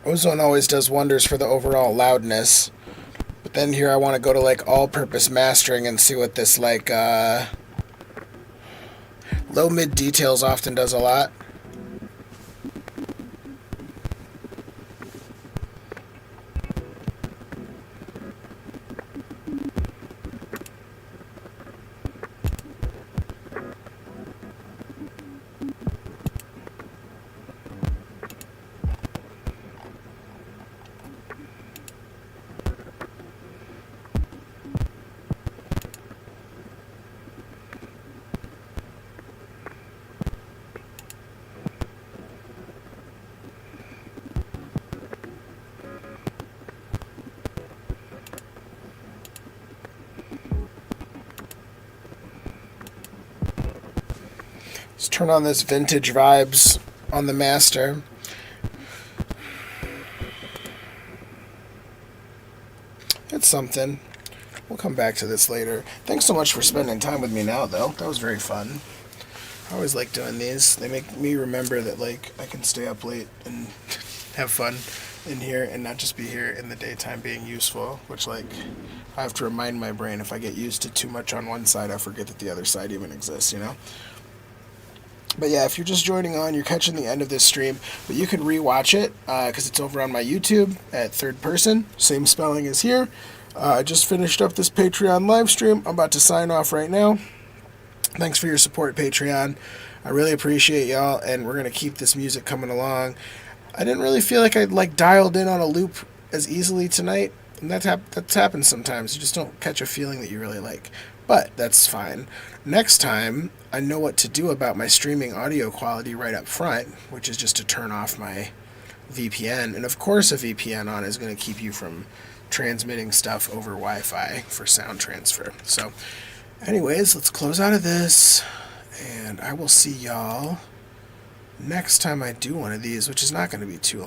Ozone always does wonders for the overall loudness. But then here I want to go to like all-purpose mastering and see what this like low mid details often does a lot. Let's turn on this vintage vibes on the master. It's something. We'll come back to this later. Thanks so much for spending time with me now, though. That was very fun. I always like doing these. They make me remember that like I can stay up late and have fun in here and not just be here in the daytime being useful, which like I have to remind my brain if I get used to too much on one side, I forget that the other side even exists, you know? But yeah, if you're just joining on, you're catching the end of this stream, but you can rewatch it because it's over on my YouTube at Third Person. Same spelling as here. I just finished up this Patreon live stream. I'm about to sign off right now. Thanks for your support, Patreon. I really appreciate y'all, and we're going to keep this music coming along. I didn't really feel like I like dialed in on a loop as easily tonight, and that's happens sometimes. You just don't catch a feeling that you really like. But that's fine. Next time, I know what to do about my streaming audio quality right up front, which is just to turn off my VPN. And of course, a VPN on is going to keep you from transmitting stuff over Wi-Fi for sound transfer. So, anyways, let's close out of this, and I will see y'all next time I do one of these, which is not going to be too long.